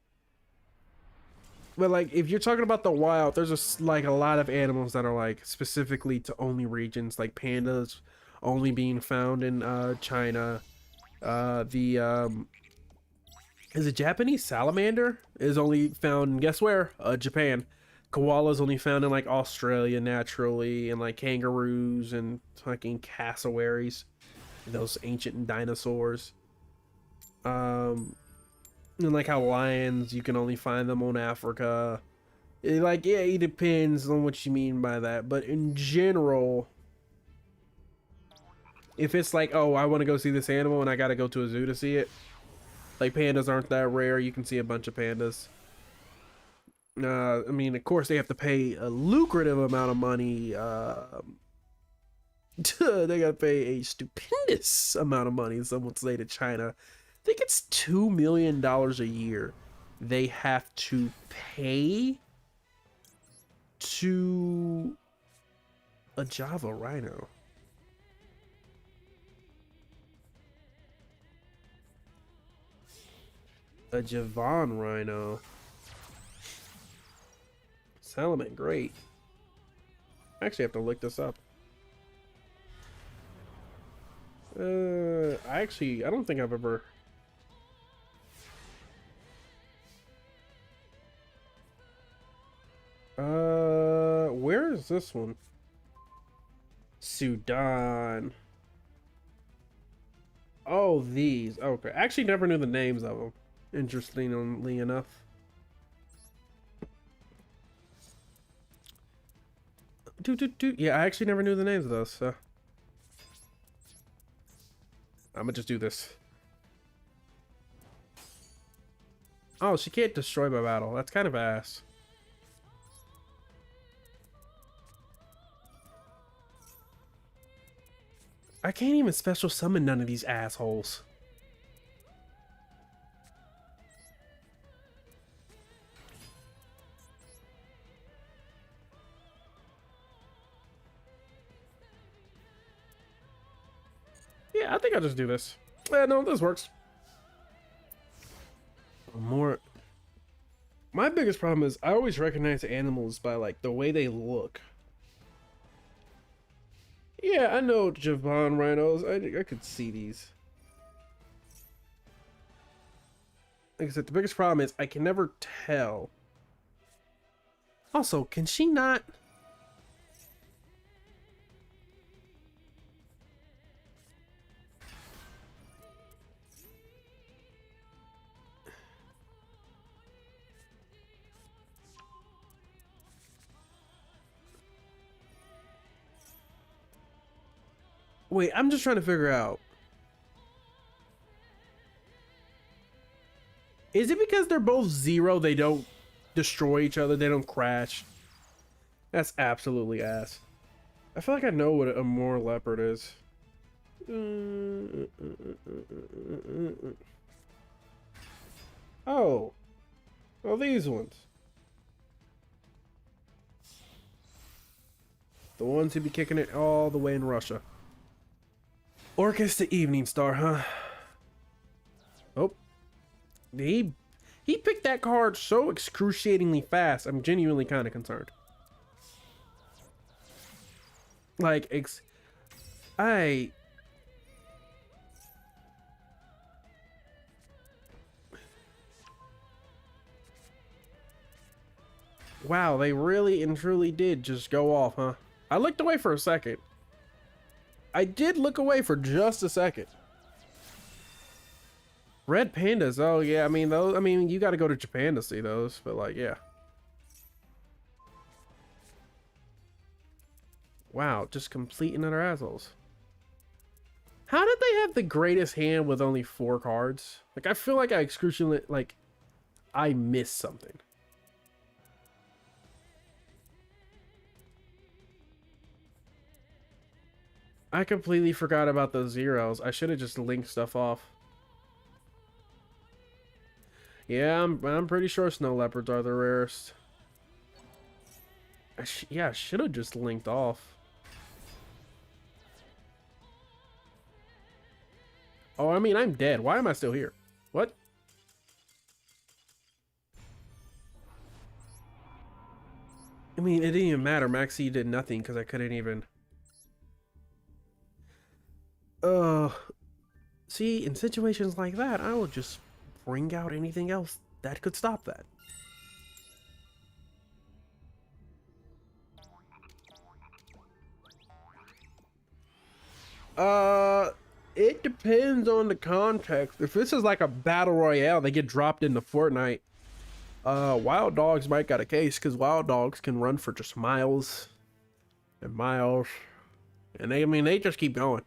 But like, if you're talking about the wild, there's like a lot of animals that are like specifically to only regions, like pandas only being found in China. Is it Japanese salamander is only found, guess where? Japan. Koalas only found in like Australia naturally, and like kangaroos and fucking cassowaries, those ancient dinosaurs. And like how lions, you can only find them on Africa. Like, yeah, it depends on what you mean by that. But in general, if it's like, oh, I want to go see this animal and I got to go to a zoo to see it. Like, pandas aren't that rare. You can see a bunch of pandas. I mean, of course, they have to pay a lucrative amount of money. They got to pay a stupendous amount of money, some would say, to China. I think it's $2 million a year they have to pay to a Java rhino. A Javan rhino. Salamander, great. I actually have to look this up. I don't think I've ever... where is this one? Sudan. Oh, these. Okay. I actually never knew the names of them. Interestingly enough. Yeah, I actually never knew the names of those, so. I'm gonna just do this. Oh, she can't destroy my battle. That's kind of ass. I can't even special summon none of these assholes. Yeah, I think I'll just do this. No, this works. More. My biggest problem is I always recognize animals by like the way they look. Yeah, I know Javan rhinos. I could see these. like I said, the biggest problem is I can never tell. Also, can she not? Wait, I'm just trying to figure out. Is it because they're both 0, they don't destroy each other, they don't crash? That's absolutely ass. I feel like I know what a Moor Leopard is. Oh. Oh, these ones. The ones who be kicking it all the way in Russia. Orcus the Evening Star, huh? Oh. He picked that card so excruciatingly fast. I'm genuinely kind of concerned. Like, wow, they really and truly did just go off, huh? I looked away for a second. I did look away for just a second. Red pandas, oh yeah, I mean those. I mean, you got to go to Japan to see those, but like, yeah. Wow, just complete and utter assholes. How did they have the greatest hand with only 4 cards? Like, I feel like I excruciatingly, like, I missed something. I completely forgot about those zeros. I should have just linked stuff off. Yeah, I'm pretty sure snow leopards are the rarest. Yeah, I should have just linked off. Oh, I mean, I'm dead. Why am I still here? What? I mean, it didn't even matter. Maxi did nothing because I couldn't even... See, in situations like that, I would just bring out anything else that could stop that. It depends on the context. If this is like a battle royale, they get dropped into Fortnite. Wild dogs might got a case because wild dogs can run for just miles and miles, and they just keep going.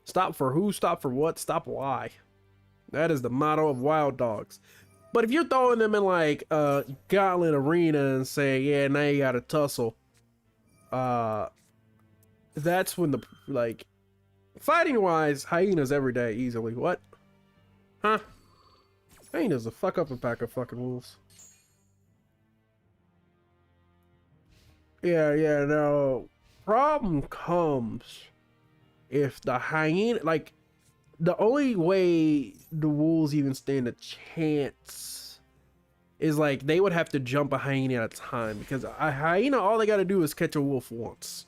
Stop for who? Stop for what? Stop why? That is the motto of wild dogs. But if you're throwing them in like a gauntlet arena and say, yeah, now you got to tussle, that's when the like. Fighting wise, hyenas every day easily. What? Huh? Hyenas will fuck up a pack of fucking wolves. Yeah, no. Problem comes if the hyena, like, the only way the wolves even stand a chance is like they would have to jump a hyena at a time, because a hyena, all they gotta do is catch a wolf once.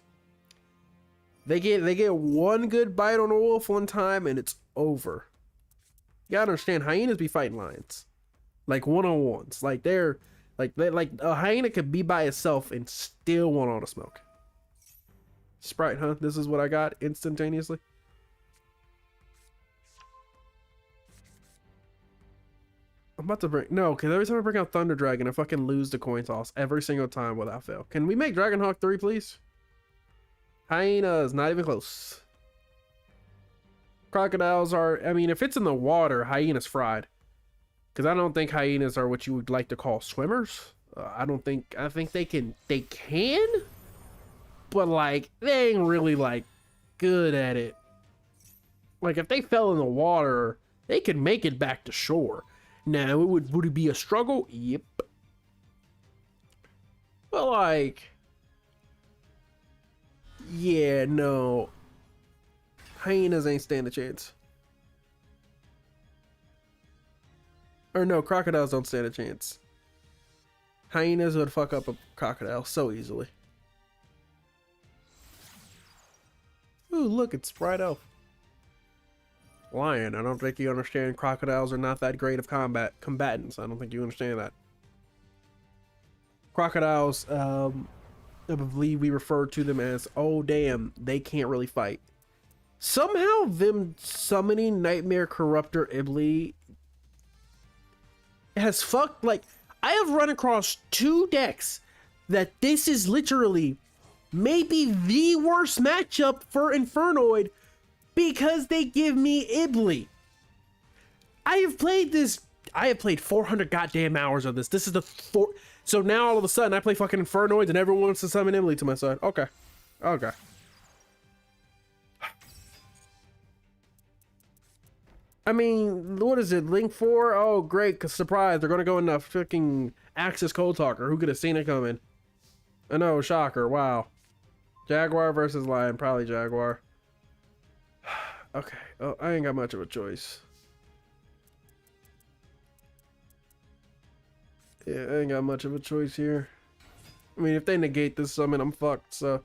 They get one good bite on a wolf one time and it's over. You gotta understand, hyenas be fighting lions, like one-on-ones. Like they're like a hyena could be by itself and still want all the smoke. Sprite, huh? This is what I got instantaneously. I'm about to bring because every time I bring out Thunder Dragon, I fucking lose the coin toss every single time without fail. Can we make Dragonhawk 3, please? Hyenas, not even close. Crocodiles are, I mean, if it's in the water, hyenas fried. Because I don't think hyenas are what you would like to call swimmers. I think they can, but like, they ain't really like good at it. Like if they fell in the water, they could make it back to shore. Now, would it be a struggle? Yep. But like, yeah, no. Hyenas ain't stand a chance. Or no, crocodiles don't stand a chance. Hyenas would fuck up a crocodile so easily. Ooh, look, it's Sprite Elf. Lion, I don't think you understand. Crocodiles are not that great of combatants. I don't think you understand that. Crocodiles, I believe we refer to them as, oh damn, they can't really fight. Somehow them summoning Nightmare Corruptor Ibli has fucked, like, I have run across 2 decks that this is literally maybe the worst matchup for Infernoid because they give me Ibli. I have played 400 goddamn hours of this. This is the so now all of a sudden I play fucking Infernoids and everyone wants to summon Ibli to my side. Okay. Okay. I mean, what is it? Link 4? Oh, great. Surprise. They're going to go into fucking Axis Cold Talker. Who could have seen it coming? I know. Shocker. Wow. Jaguar versus Lion. Probably Jaguar. Okay. Oh, I ain't got much of a choice. Yeah, I ain't got much of a choice here. I mean, if they negate this summon, I'm fucked, so...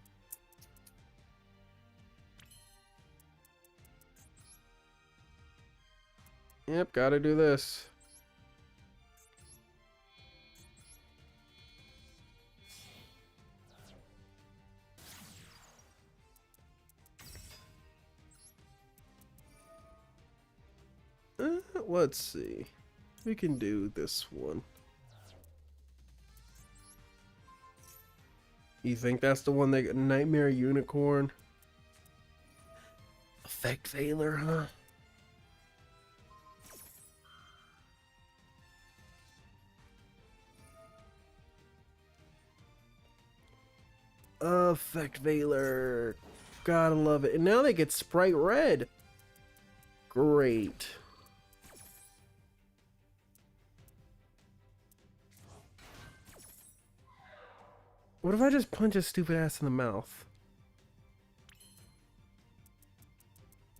Yep, gotta do this. Let's see. We can do this one. You think that's the one that got Nightmare Unicorn? Effect Veiler, huh? Effect Veiler. Gotta love it. And now they get Sprite Red. Great. What if I just punch his stupid ass in the mouth?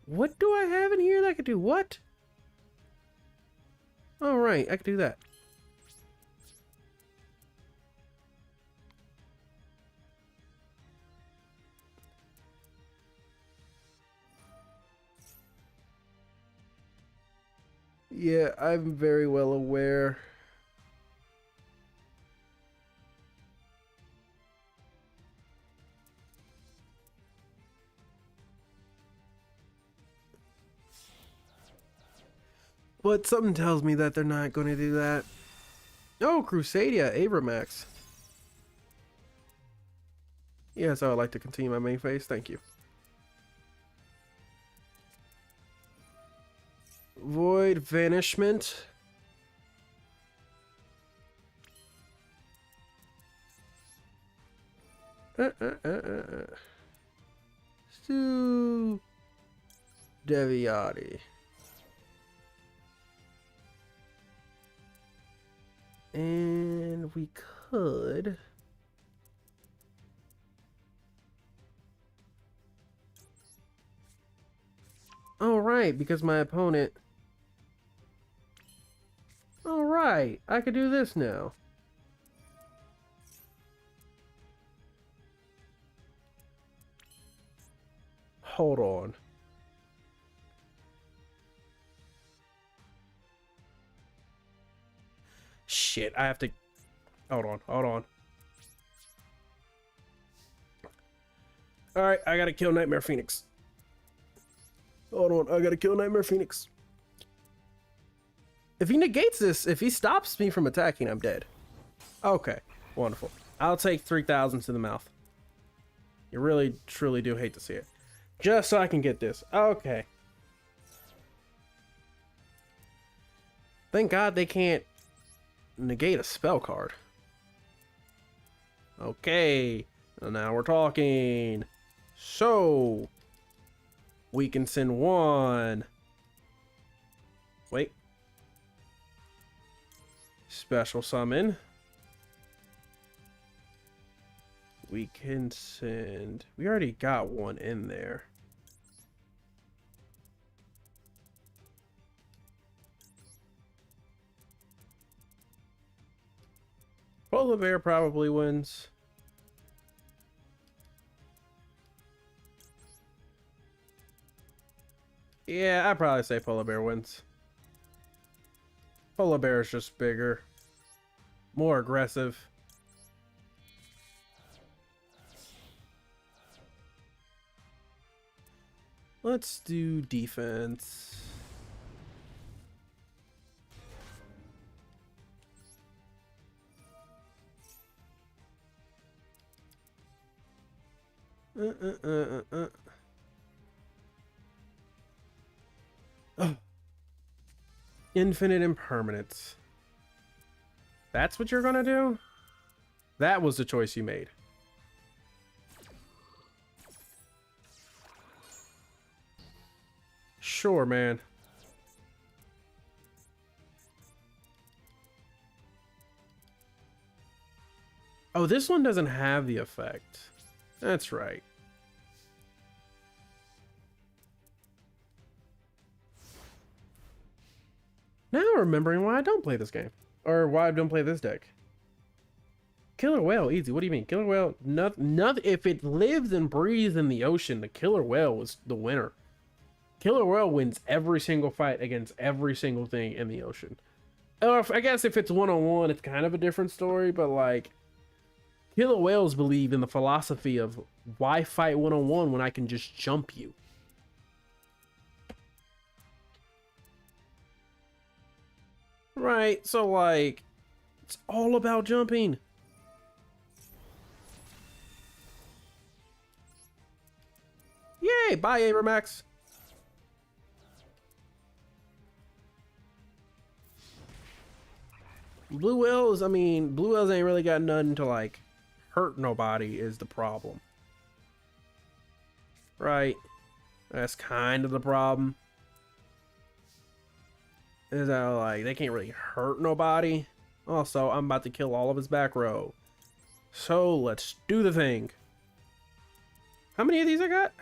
What do I have in here that I could do what? Oh, right. I could do that. Yeah, I'm very well aware. But something tells me that they're not going to do that. Oh, Crusadia, Abramax. Yes, I would like to continue my main phase. Thank you. Void Vanishment. Stu Deviati. And we could... Oh, right, because my opponent... All right, I could do this now. Hold on. Shit, I have to... Hold on, hold on. Alright, I gotta kill Nightmare Phoenix. Hold on, I gotta kill Nightmare Phoenix. If he negates this, if he stops me from attacking, I'm dead. Okay, wonderful. I'll take 3,000 to the mouth. You really, truly do hate to see it. Just so I can get this. Okay. Thank God they can't negate a spell card. Okay. Now we're talking. So, we can send one. Wait. Special summon. We can send... We already got one in there. Polar Bear probably wins. Yeah, I'd probably say Polar Bear wins. Polar Bear is just bigger. More aggressive. Let's do defense. Oh. Infinite impermanence. That's what you're gonna do? That was the choice you made. Sure, man. Oh, this one doesn't have the effect. That's right. Now I'm remembering why I don't play this game. Or why I don't play this deck. Killer Whale, easy. What do you mean? Killer Whale, nothing. If it lives and breathes in the ocean, the Killer Whale was the winner. Killer Whale wins every single fight against every single thing in the ocean. I guess if it's one-on-one, it's kind of a different story, but like, Killer Whales believe in the philosophy of why fight one-on-one when I can just jump you. Right, so like, it's all about jumping. Yay, bye Abramax. Blue whales, I mean, blue whales ain't really got nothing to like hurt nobody is the problem. Right? That's kind of the problem. Is that like they can't really hurt nobody. Also, I'm about to kill all of his back row. So let's do the thing. How many of these I got?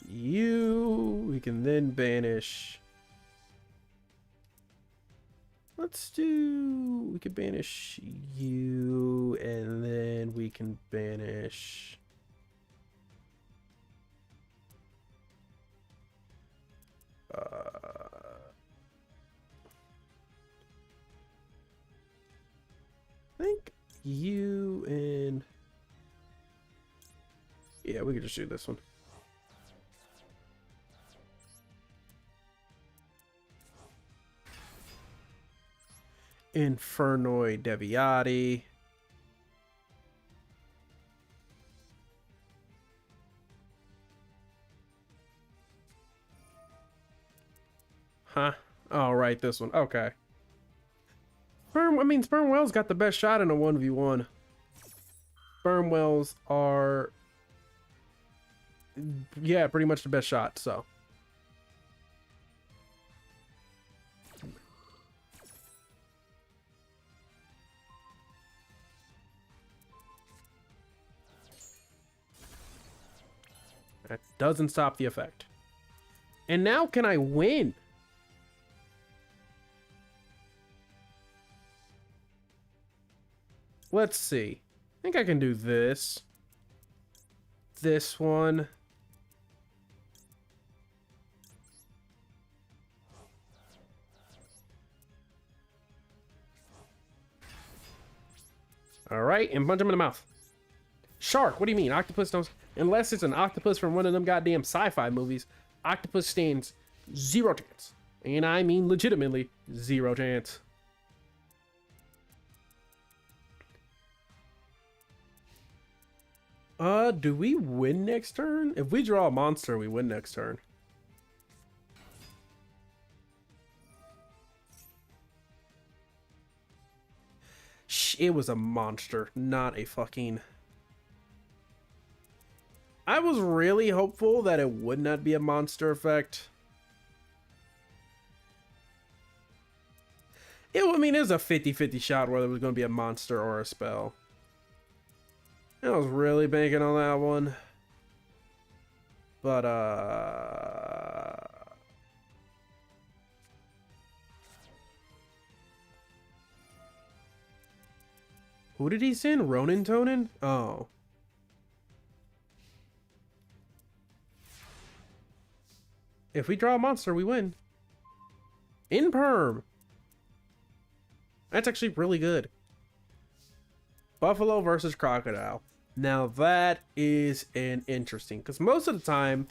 You, we can then banish. Let's do, we can banish you, and then we can banish. I think you and, yeah, we could just do this one. Infernoid Deviati. Huh? Oh, right, this one. Okay. Sperm Whales got the best shot in a 1v1. Sperm Whales are, yeah, pretty much the best shot, so. That doesn't stop the effect. And now can I win? Let's see. I think I can do this. This one. Alright, and punch him in the mouth. Shark, what do you mean? Octopus don't... Unless it's an octopus from one of them goddamn sci-fi movies, octopus stands 0 chance. And I mean legitimately 0 chance. Do we win next turn? If we draw a monster, we win next turn. It was a monster, not a fucking... I was really hopeful that it would not be a monster effect. I mean, it was a 50-50 shot whether it was going to be a monster or a spell. I was really banking on that one. But, who did he send? Ronin Tonin? Oh. If we draw a monster, we win. In perm. That's actually really good. Buffalo versus crocodile. Now that is an interesting, because most of the time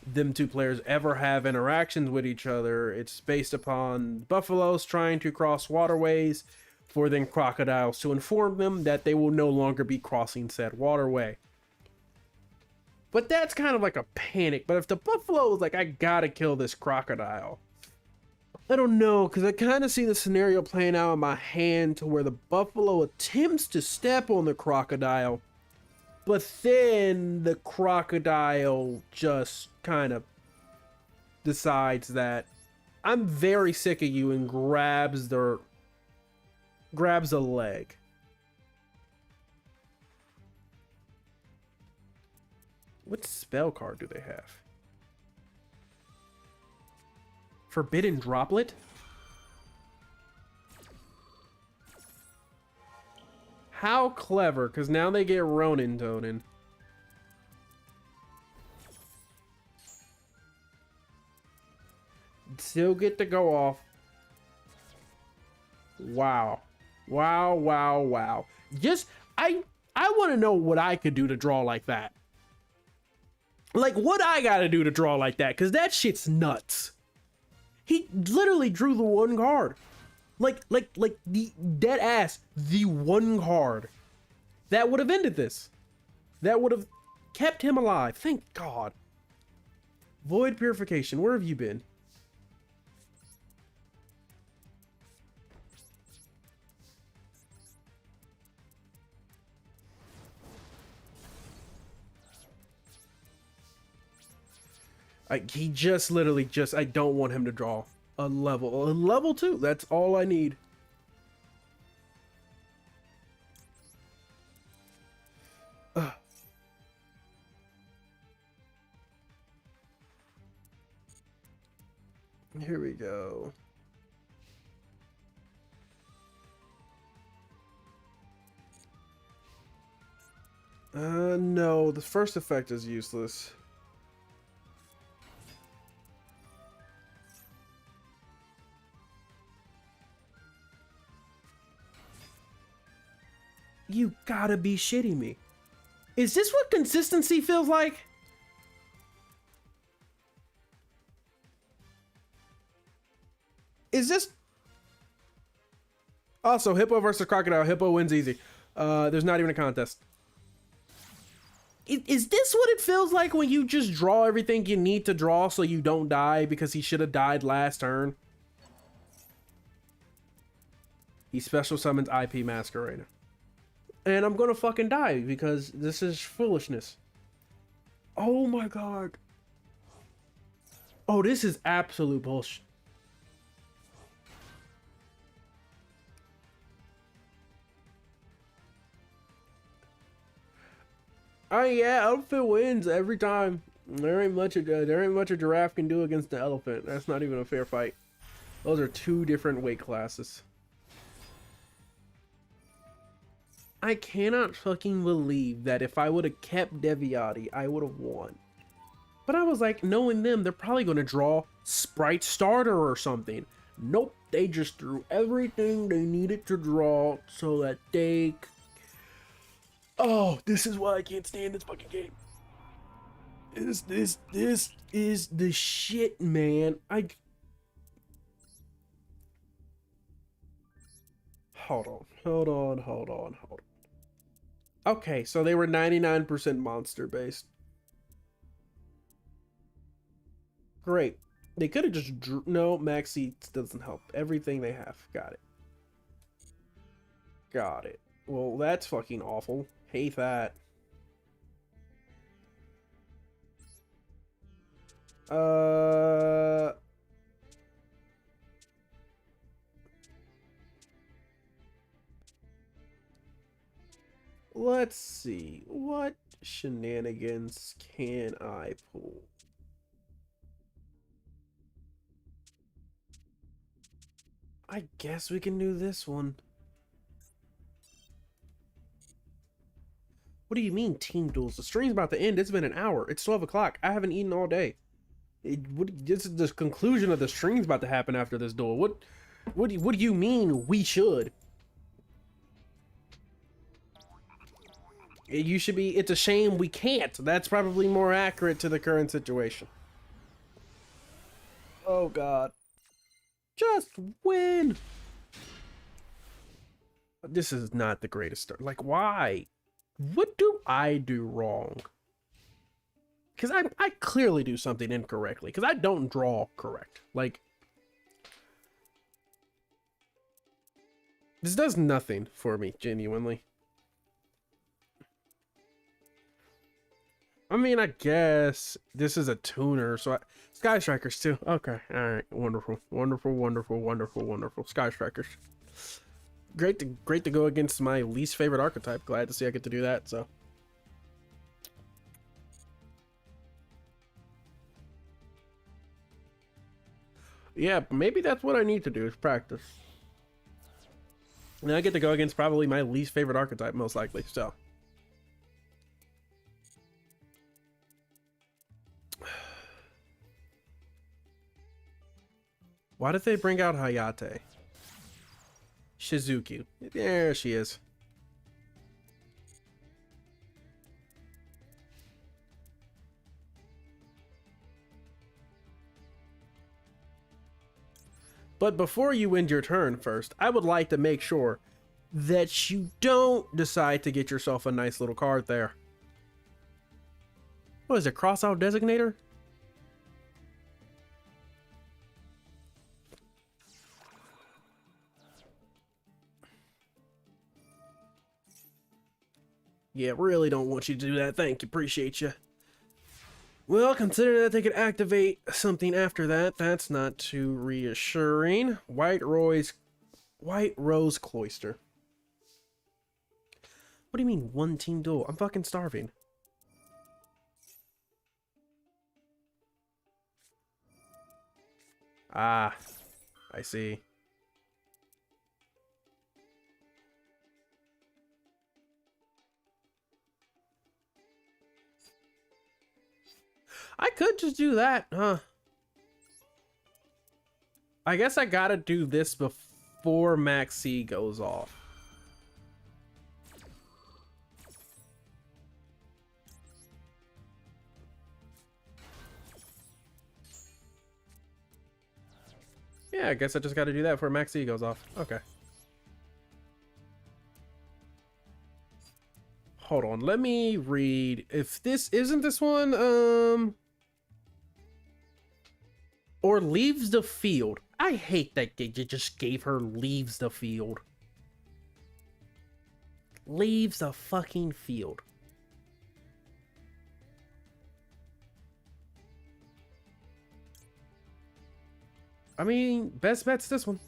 them two players ever have interactions with each other, it's based upon buffaloes trying to cross waterways for then crocodiles to inform them that they will no longer be crossing said waterway. But that's kind of like a panic. But if the buffalo is like, I gotta kill this crocodile, I don't know, because I kind of see the scenario playing out in my hand to where the buffalo attempts to step on the crocodile, but then the crocodile just kind of decides that I'm very sick of you and grabs a leg. What spell card do they have? Forbidden Droplet? How clever, because now they get Ronin Tonin. Still get to go off. Wow. Wow, wow, wow. Just, I want to know what I could do to draw like that. Like, what I gotta do to draw like that, because that shit's nuts. He literally drew the one card. Like the dead ass, the one card. That would have ended this. That would have kept him alive. Thank God. Void Purification, where have you been? He just literally just, I don't want him to draw a level 2. That's all I need. Here we go. No, the first effect is useless. You gotta be shitting me. Is this what consistency feels like? Is this... Also, Hippo versus Crocodile. Hippo wins easy. There's not even a contest. Is this what it feels like when you just draw everything you need to draw so you don't die because he should have died last turn? He special summons IP Masquerader. And I'm gonna fucking die because this is foolishness. Oh my God. Oh, this is absolute bullshit. Oh yeah, elephant wins every time. There ain't much a giraffe can do against the elephant. That's not even a fair fight. Those are two different weight classes. I cannot fucking believe that if I would have kept Deviati, I would have won. But I was like, knowing them, they're probably going to draw Sprite Starter or something. Nope, they just threw everything they needed to draw so that they... Oh, this is why I can't stand this fucking game. This is the shit, man. Hold on. Okay, so they were 99% monster based. Great. They could have just no, Maxi doesn't help. Everything they have. Got it. Well, that's fucking awful. Hate that. Let's see. What shenanigans can I pull? I guess we can do this one. What do you mean, team duels? The stream's about to end. It's been an hour. It's 12 o'clock. I haven't eaten all day. This is the conclusion of the stream's about to happen after this duel. What do you mean we should? You should be. It's a shame we can't. That's probably more accurate to the current situation. Oh God. Just win. This is not the greatest start. Like, why? What do I do wrong? Because I clearly do something incorrectly. Because I don't draw correct. Like, this does nothing for me, genuinely. I mean, I guess this is a tuner, so Sky Strikers too. Okay, all right, wonderful, wonderful, wonderful, wonderful, wonderful. Sky Strikers. Great to go against my least favorite archetype. Glad to see I get to do that. So. Yeah, maybe that's what I need to do is practice. And I get to go against probably my least favorite archetype, most likely. So. Why did they bring out Hayate? Shizuki. There she is. But before you end your turn first, I would like to make sure that you don't decide to get yourself a nice little card there. What is it, cross-out designator? Yeah, really don't want you to do that. Thank you, appreciate you. Well, considering that they could activate something after that, that's not too reassuring. White Rose Cloister. What do you mean, one team duel? I'm fucking starving. Ah, I see. I could just do that, huh? I guess I gotta do this before Maxi goes off. Yeah, I guess I just gotta do that before Maxi goes off. Okay. Hold on, let me read. If this isn't this one, or leaves the field. I hate that they just gave her leaves the field. Leaves the fucking field. I mean, best bet's this one.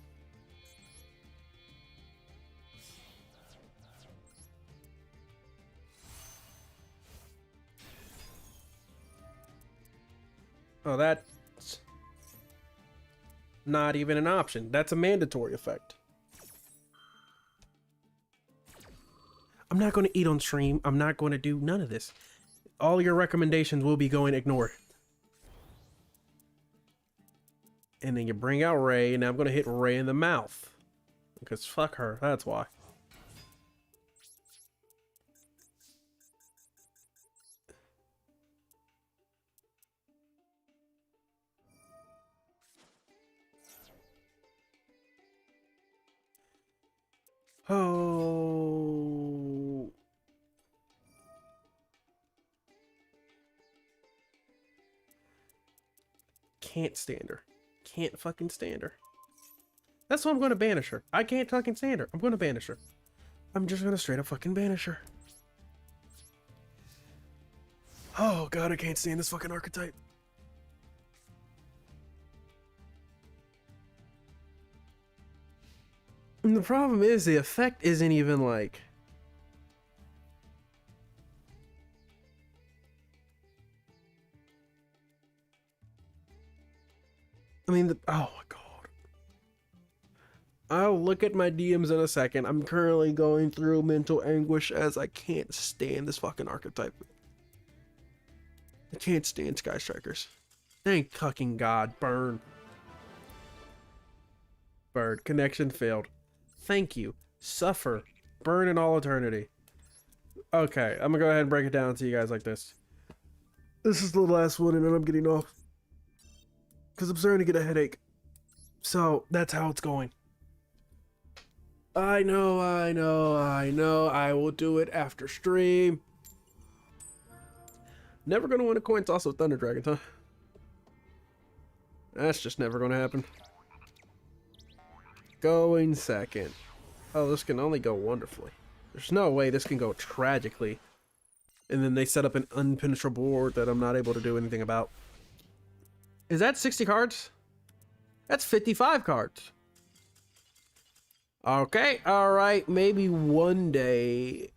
Oh, that's not even an option. That's a mandatory effect. I'm not going to eat on stream. I'm not going to do none of this. All your recommendations will be going ignored. And then you bring out Ray, and I'm going to hit Ray in the mouth. Because fuck her, that's why. Oh. Can't stand her. Can't fucking stand her. That's why I'm going to banish her. I can't fucking stand her. I'm going to banish her. I'm just going to straight up fucking banish her. Oh god, I can't stand this fucking archetype. And the problem is the effect isn't even like... I mean, oh my god. I'll look at my DMs in a second. I'm currently going through mental anguish as I can't stand this fucking archetype. I can't stand Sky Strikers. Thank fucking God. Burn. Bird. Connection failed. Thank you. Suffer. Burn in all eternity. Okay, I'm gonna go ahead and break it down to you guys like this. This is the last one, and then I'm getting off. Because I'm starting to get a headache. So, that's how it's going. I know. I will do it after stream. Never gonna win a coin toss with Thunder Dragons, huh? That's just never gonna happen. Going second. Oh, this can only go wonderfully. There's no way this can go tragically. And then they set up an unpenetrable board that I'm not able to do anything about. Is that 60 cards? That's 55 cards. Okay, alright. Maybe one day,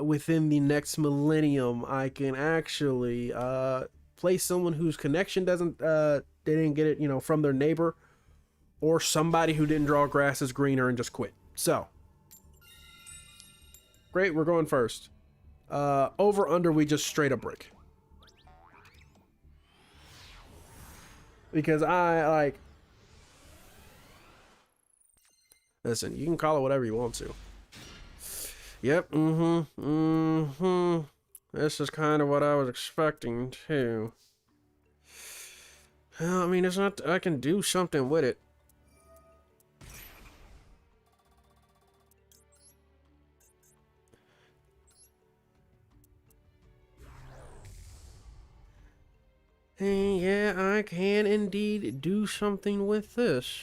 within the next millennium, I can actually, play someone whose connection doesn't, they didn't get it, you know, from their neighbor. Or somebody who didn't draw grass as greener and just quit. So. Great, we're going first. Over, under, we just straight up break. Because I, like... Listen, you can call it whatever you want to. Yep, This is kind of what I was expecting, too. Well, I mean, it's not... I can do something with it. Yeah, I can indeed do something with this.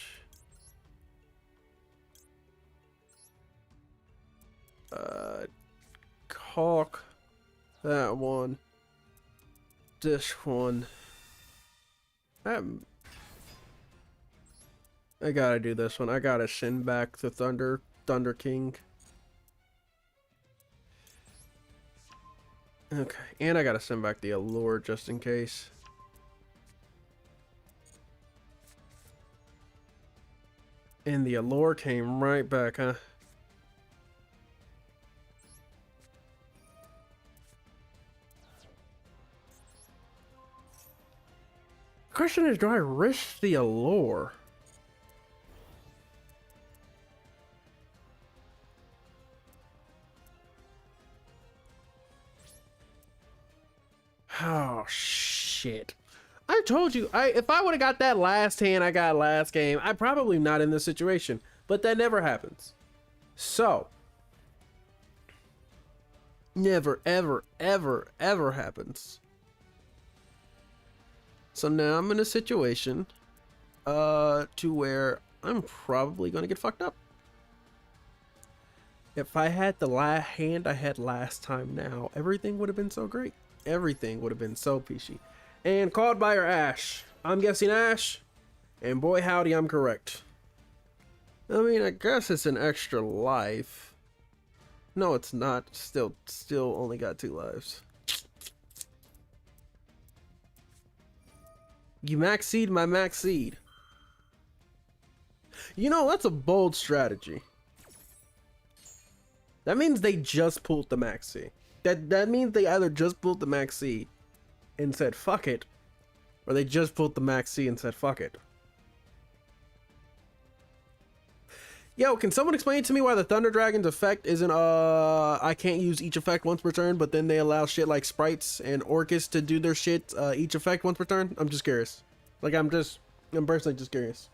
Caulk that one. This one. I gotta do this one. I gotta send back the Thunder King. Okay, and I gotta send back the Allure just in case. And the Allure came right back, huh? The question is, do I risk the Allure? Oh, shit. I told you, if I would have got that last hand I got last game, I'm probably not in this situation. But that never happens. So. Never, ever, ever, ever happens. So now I'm in a situation to where I'm probably going to get fucked up. If I had the hand I had last time now, everything would have been so great. Everything would have been so peachy. And called by your Ash. I'm guessing Ash. And boy howdy, I'm correct. I mean, I guess it's an extra life. No, it's not. Still only got 2 lives. You max seed my max seed. You know, that's a bold strategy. That means they just pulled the max seed. That means they either just pulled the max seed and said fuck it, or they just pulled the max seed and said fuck it. Yo, can someone explain to me why the Thunder Dragon's effect isn't I can't use each effect once per turn, but then they allow shit like Sprites and Orcus to do their shit each effect once per turn? I'm just curious. Like I'm personally just curious.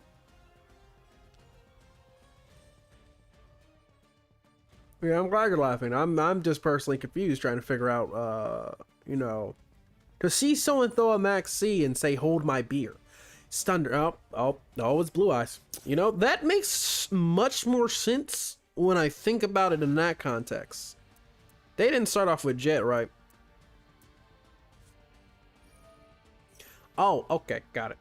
Yeah, I'm glad you're laughing. I'm just personally confused trying to figure out you know, to see someone throw a max C and say hold my beer. It's Thunder. Oh, it's Blue Eyes. You know, that makes much more sense when I think about it in that context. They didn't start off with Jet, right? Oh, okay, got it.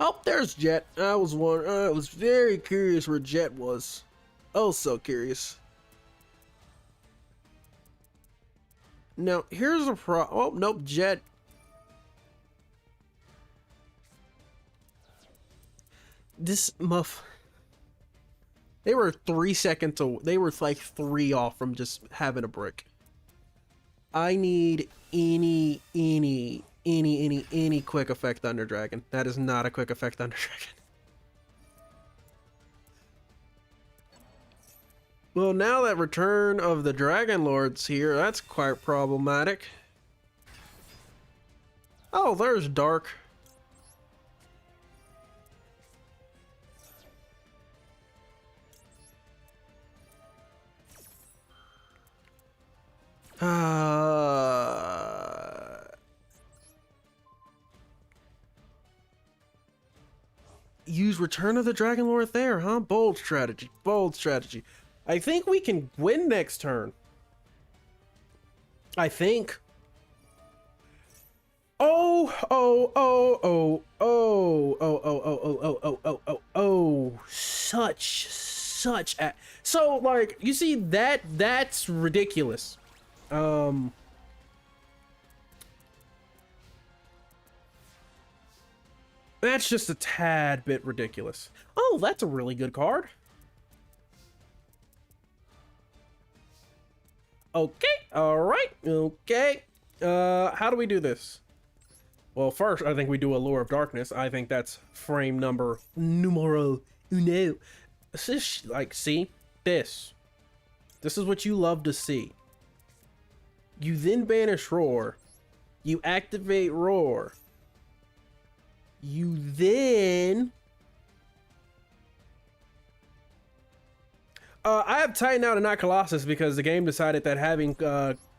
Oh, there's Jet. I was very curious where Jet was. Oh, so curious. Now, here's a oh, nope, Jet. This muff. They were 3 seconds away. They were like 3 off from just having a brick. I need any quick effect Thunder Dragon. That is not a quick effect Thunder Dragon. Well, now that Return of the Dragon Lord's here, that's quite problematic. Oh, there's Dark. Use Return of the Dragon Lord there, huh? Bold strategy. Bold strategy. I think we can win next turn. I think. Such a, so like, you see that's ridiculous. That's just a tad bit ridiculous. Oh, that's a really good card. Okay, all right, okay. How do we do this? Well, first, I think we do Allure of Darkness. I think that's frame numero uno. This is, like, see? This is what you love to see. You then banish Roar. You activate Roar. You then... I have Titan out and not Colossus because the game decided that having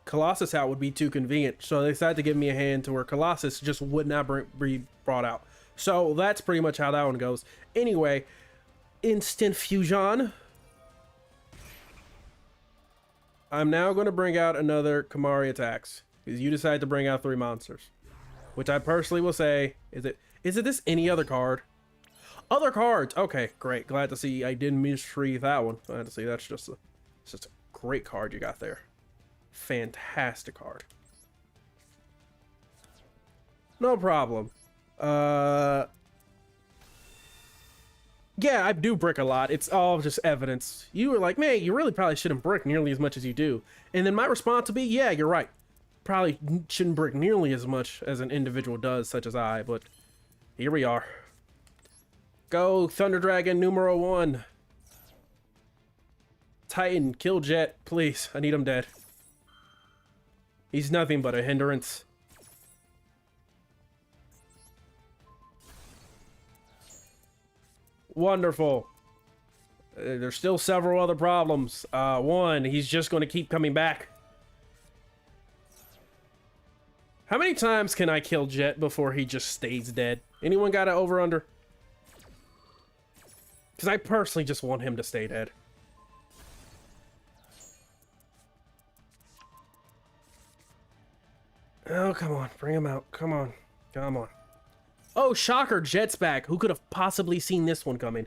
Colossus out would be too convenient. So they decided to give me a hand to where Colossus just would not be brought out. So that's pretty much how that one goes. Anyway, Instant Fusion. I'm now going to bring out another Kamari attacks because you decided to bring out 3 monsters, which I personally will say, is it this any other card? Other cards. Okay, great. Glad to see I didn't misread that one. Glad to see that's just a great card you got there. Fantastic card. No problem. Yeah, I do brick a lot. It's all just evidence. You were like, man, you really probably shouldn't brick nearly as much as you do. And then my response would be, yeah, you're right. Probably shouldn't brick nearly as much as an individual does, such as I, but here we are. Go, Thunder Dragon numero 1. Titan, kill Jet, please. I need him dead. He's nothing but a hindrance. Wonderful. There's still several other problems. One, he's just going to keep coming back. How many times can I kill Jet before he just stays dead? Anyone got an over-under? Because I personally just want him to stay dead. Oh, come on. Bring him out. Come on. Come on. Oh, shocker. Jet's back. Who could have possibly seen this one coming?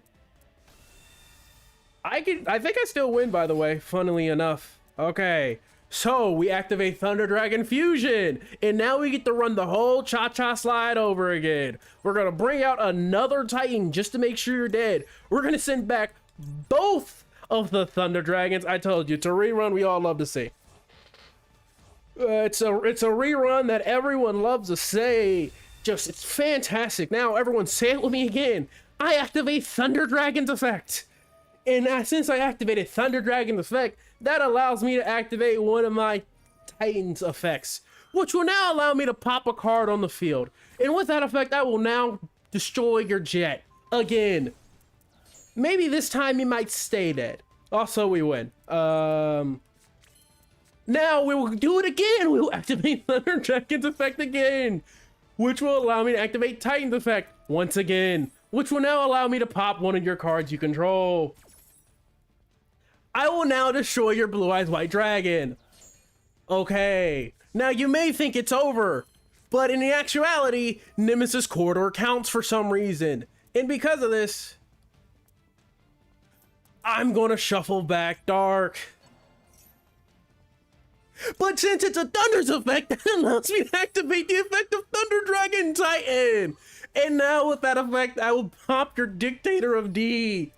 I think I still win, by the way, funnily enough. Okay. So, we activate Thunder Dragon Fusion, and now we get to run the whole cha-cha slide over again. We're going to bring out another Titan just to make sure you're dead. We're going to send back both of the Thunder Dragons. I told you, it's a rerun we all love to see. It's a rerun that everyone loves to say. Just, it's fantastic. Now, everyone say it with me again. I activate Thunder Dragon's effect. And since I activated Thunder Dragon's effect, that allows me to activate one of my Titan's effects, which will now allow me to pop a card on the field. And with that effect, I will now destroy your Jet. Again. Maybe this time you might stay dead. Also, we win. Now we will do it again. We will activate Thunder Dragon's effect again, which will allow me to activate Titan's effect once again, which will now allow me to pop one of your cards you control. I will now destroy your Blue Eyes White Dragon. Okay. Now you may think it's over, but in the actuality, Nemesis Corridor counts for some reason. And because of this, I'm gonna shuffle back Dark. But since it's a Thunder's effect, that allows me to activate the effect of Thunder Dragon Titan. And now with that effect, I will pop your Dictator of D.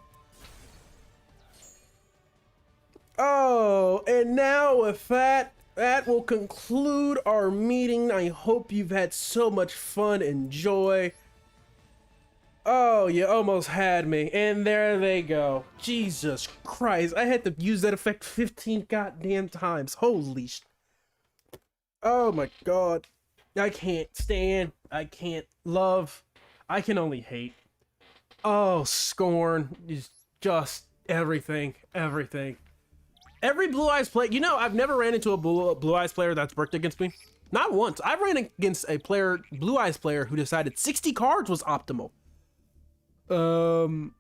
Oh, and now with that, that will conclude our meeting. I hope you've had so much fun and joy. Oh, you almost had me. And there they go. Jesus Christ. I had to use that effect 15 goddamn times. Holy sh... Oh my god. I can't stand. I can't love. I can only hate. Oh, Scorn is just everything. Everything. Every Blue Eyes player, you know, I've never ran into a Blue Eyes player that's worked against me. Not once. I've ran against a player, Blue Eyes player, who decided 60 cards was optimal. And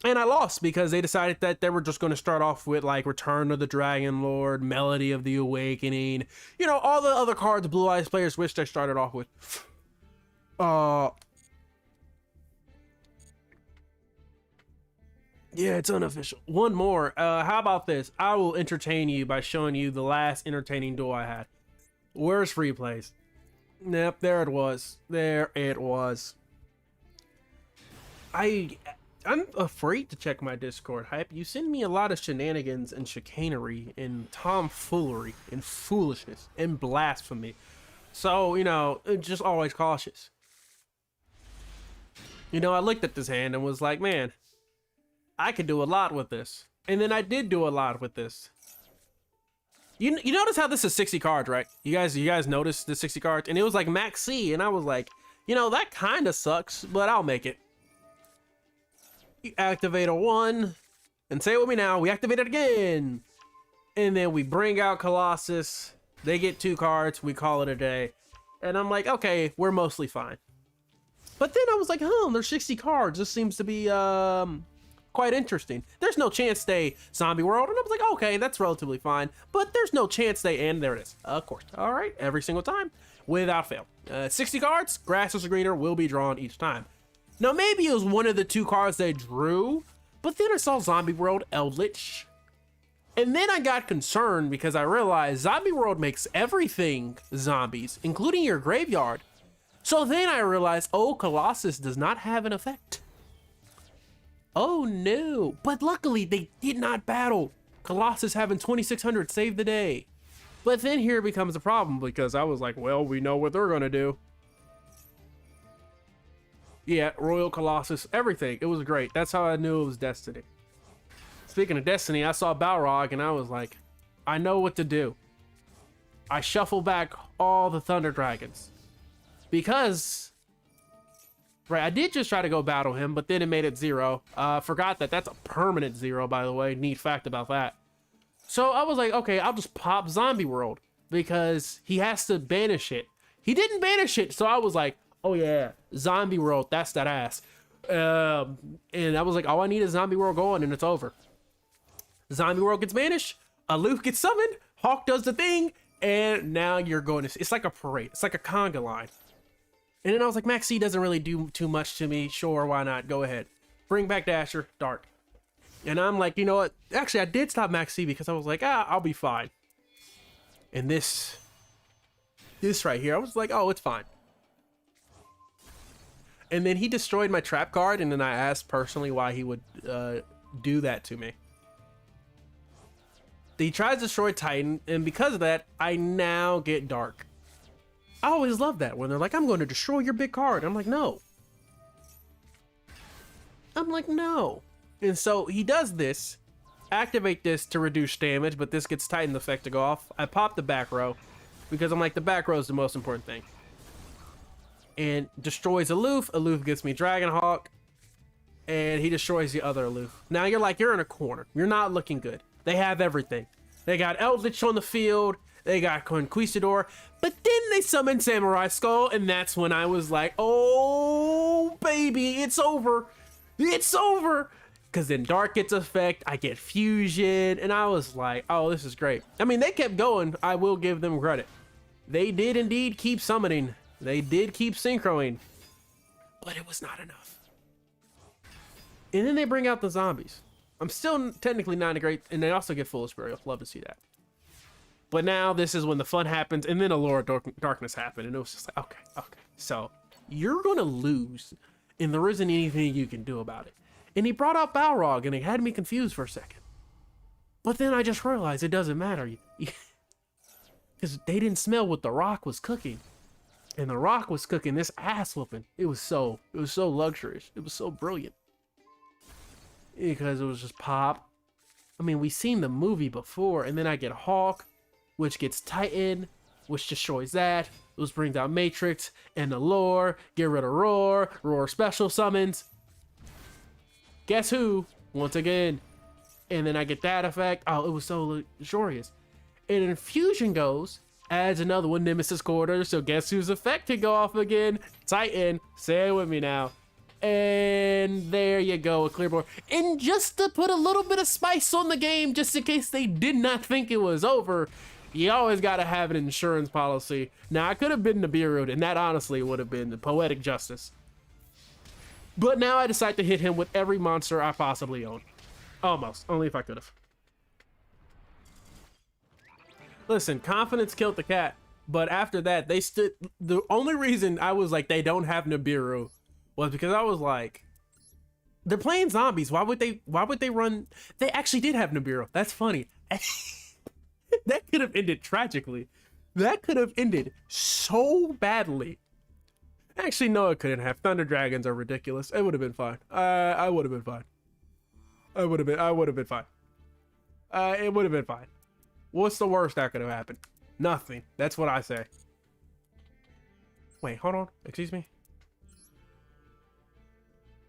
I lost because they decided that they were just going to start off with like Return of the Dragon Lord, Melody of the Awakening, you know, all the other cards Blue Eyes players wish they started off with. Yeah, it's unofficial. One more. How about this? I will entertain you by showing you the last entertaining duel I had. Where's free plays? Yep, there it was. There it was. I'm afraid to check my Discord hype. You send me a lot of shenanigans and chicanery and tomfoolery and foolishness and blasphemy. So, you know, just always cautious. You know, I looked at this hand and was like, man, I could do a lot with this. And then I did do a lot with this. You notice how this is 60 cards, right? You guys notice the 60 cards? And it was like Max C, and I was like, you know, that kind of sucks, but I'll make it. You activate a 1, and say it with me now, we activate it again. And then we bring out Colossus. They get 2 cards, we call it a day. And I'm like, okay, we're mostly fine. But then I was like, there's 60 cards. This seems to be, quite interesting. There's no chance they Zombie World, and I was like, okay, that's relatively fine, but there's no chance they, and there it is, of course. All right, every single time, without fail. 60 cards, Grass is Greener will be drawn each time. Now, maybe it was one of the 2 cards they drew, but then I saw Zombie World Eldritch, and then I got concerned because I realized Zombie World makes everything zombies, including your graveyard. So then I realized, oh, Colossus does not have an effect. Oh no, but luckily they did not battle. Colossus having 2600 saved the day. But then here becomes a problem because I was like, well, we know what they're gonna do. Yeah, Royal Colossus, everything. It was great. That's how I knew it was Destiny. Speaking of Destiny, I saw Balrog and I was like, I know what to do. I shuffle back all the Thunder Dragons. Because... right, I did just try to go battle him, but then it made it 0. Forgot that that's a permanent 0, by the way. Neat fact about that. So I was like, okay, I'll just pop Zombie World because he has to banish it. He didn't banish it, so I was like, oh yeah, Zombie World, that's that ass. And I was like, all I need is Zombie World going and it's over. Zombie World gets banished, Aloof gets summoned, Hawk does the thing, and now you're going to... it's like a parade. It's like a conga line. And then I was like, Maxi doesn't really do too much to me. Sure, why not? Go ahead. Bring back Dasher, Dark. And I'm like, you know what? Actually, I did stop Maxi because I was like, I'll be fine. And this right here, I was like, oh, it's fine. And then he destroyed my trap card, and then I asked personally why he would do that to me. He tries to destroy Titan, and because of that, I now get Dark. I always love that when they're like, I'm going to destroy your big card. I'm like, no. And so he does this, activate this to reduce damage, but this gets Titan effect to go off. I pop the back row because I'm like, the back row is the most important thing. And destroys Aloof. Aloof gets me Dragonhawk, and he destroys the other Aloof. Now you're like, you're in a corner. You're not looking good. They have everything. They got Eldritch on the field. They got Conquistador, but then they summoned Samurai Skull, and that's when I was like, oh, baby, it's over. It's over. Because then Dark gets effect, I get Fusion, and I was like, oh, this is great. I mean, they kept going. I will give them credit. They did indeed keep summoning. They did keep synchroing, but it was not enough. And then they bring out the zombies. I'm still technically not a great, and they also get Foolish Burial. Love to see that. But now this is when the fun happens, and then Allure of Darkness happened, and it was just like, okay. So you're gonna lose, and there isn't anything you can do about it. And he brought out Balrog, and it had me confused for a second. But then I just realized it doesn't matter. because they didn't smell what the Rock was cooking. And the Rock was cooking this ass whooping. It was so luxurious. It was so brilliant. Because it was just pop. I mean, we've seen the movie before, and then I get Hulk, which gets Titan, which destroys that. Which brings out Matrix and the lore. Get rid of Roar. Roar special summons. Guess who? Once again. And then I get that effect. Oh, it was so luxurious. And then Fusion goes, adds another one, Nemesis Quarter. So guess whose effect can go off again? Titan. Say it with me now. And there you go, a clear board. And just to put a little bit of spice on the game, just in case they did not think it was over, you always gotta have an insurance policy. Now, I could have been Nibiru, and that honestly would have been the poetic justice. But now I decide to hit him with every monster I possibly own. Almost, only if I could have. Listen, confidence killed the cat, but after that, they stood. The only reason I was like, they don't have Nibiru was because I was like, they're playing zombies. Why would they run? They actually did have Nibiru. That's funny. That could have ended tragically. That could have ended so badly. Actually, no, it couldn't have. Thunder Dragons are ridiculous. It would have been fine. I would have been fine. I would have been fine. It would have been fine. What's the worst that could have happened? Nothing. That's what I say. Wait, hold on. Excuse me.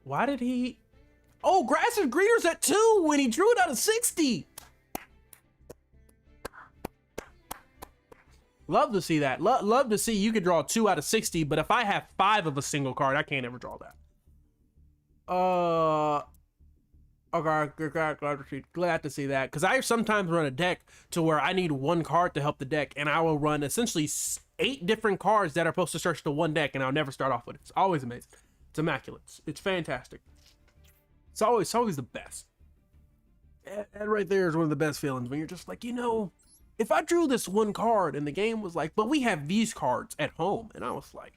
Why did he? Oh, Grass is Greener's at 2 when he drew it out of 60. Love to see that. Love to see you could draw 2 out of 60, but if I have 5 of a single card, I can't ever draw that. Okay, glad to see that, because I sometimes run a deck to where I need 1 card to help the deck, and I will run essentially 8 different cards that are supposed to search the 1 deck, and I'll never start off with it. It's always amazing. It's immaculate. It's fantastic. It's always the best. And right there is one of the best feelings when you're just like, you know, if I drew this 1 card and the game was like, but we have these cards at home, and I was like,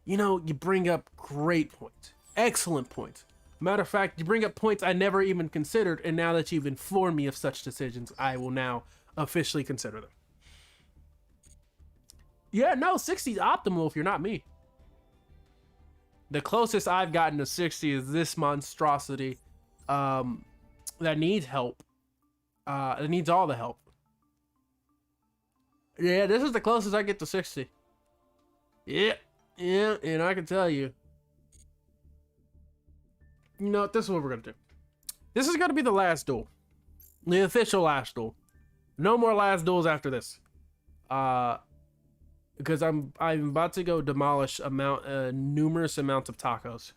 you know, you bring up great points, excellent points. Matter of fact, you bring up points I never even considered, and now that you've informed me of such decisions, I will now officially consider them. Yeah, no, 60 is optimal if you're not me. The closest I've gotten to 60 is this monstrosity that needs help. It needs all the help. Yeah, this is the closest I get to 60. Yeah, and I can tell you. You know, this is what we're gonna do. This is gonna be the last duel. The official last duel. No more last duels after this. Because I'm about to go demolish numerous amounts of tacos.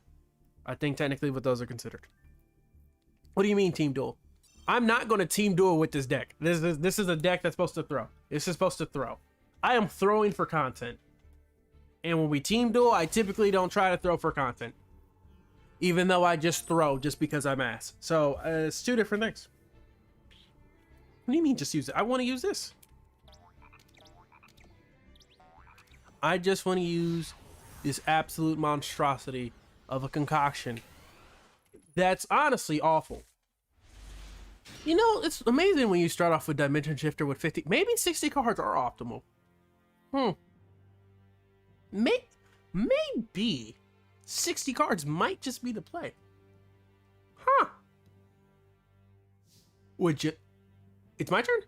I think technically what those are considered. What do you mean team duel? I'm not going to team duel with this deck. This is a deck that's supposed to throw. This is supposed to throw. I am throwing for content. And when we team duel, I typically don't try to throw for content. Even though I just throw just because I'm ass. So it's 2 different things. What do you mean just use it? I want to use this. I just want to use this absolute monstrosity of a concoction. That's honestly awful. You know, it's amazing when you start off with Dimension Shifter with 50. Maybe 60 cards are optimal. Maybe 60 cards might just be the play. Huh. Would you? It's my turn?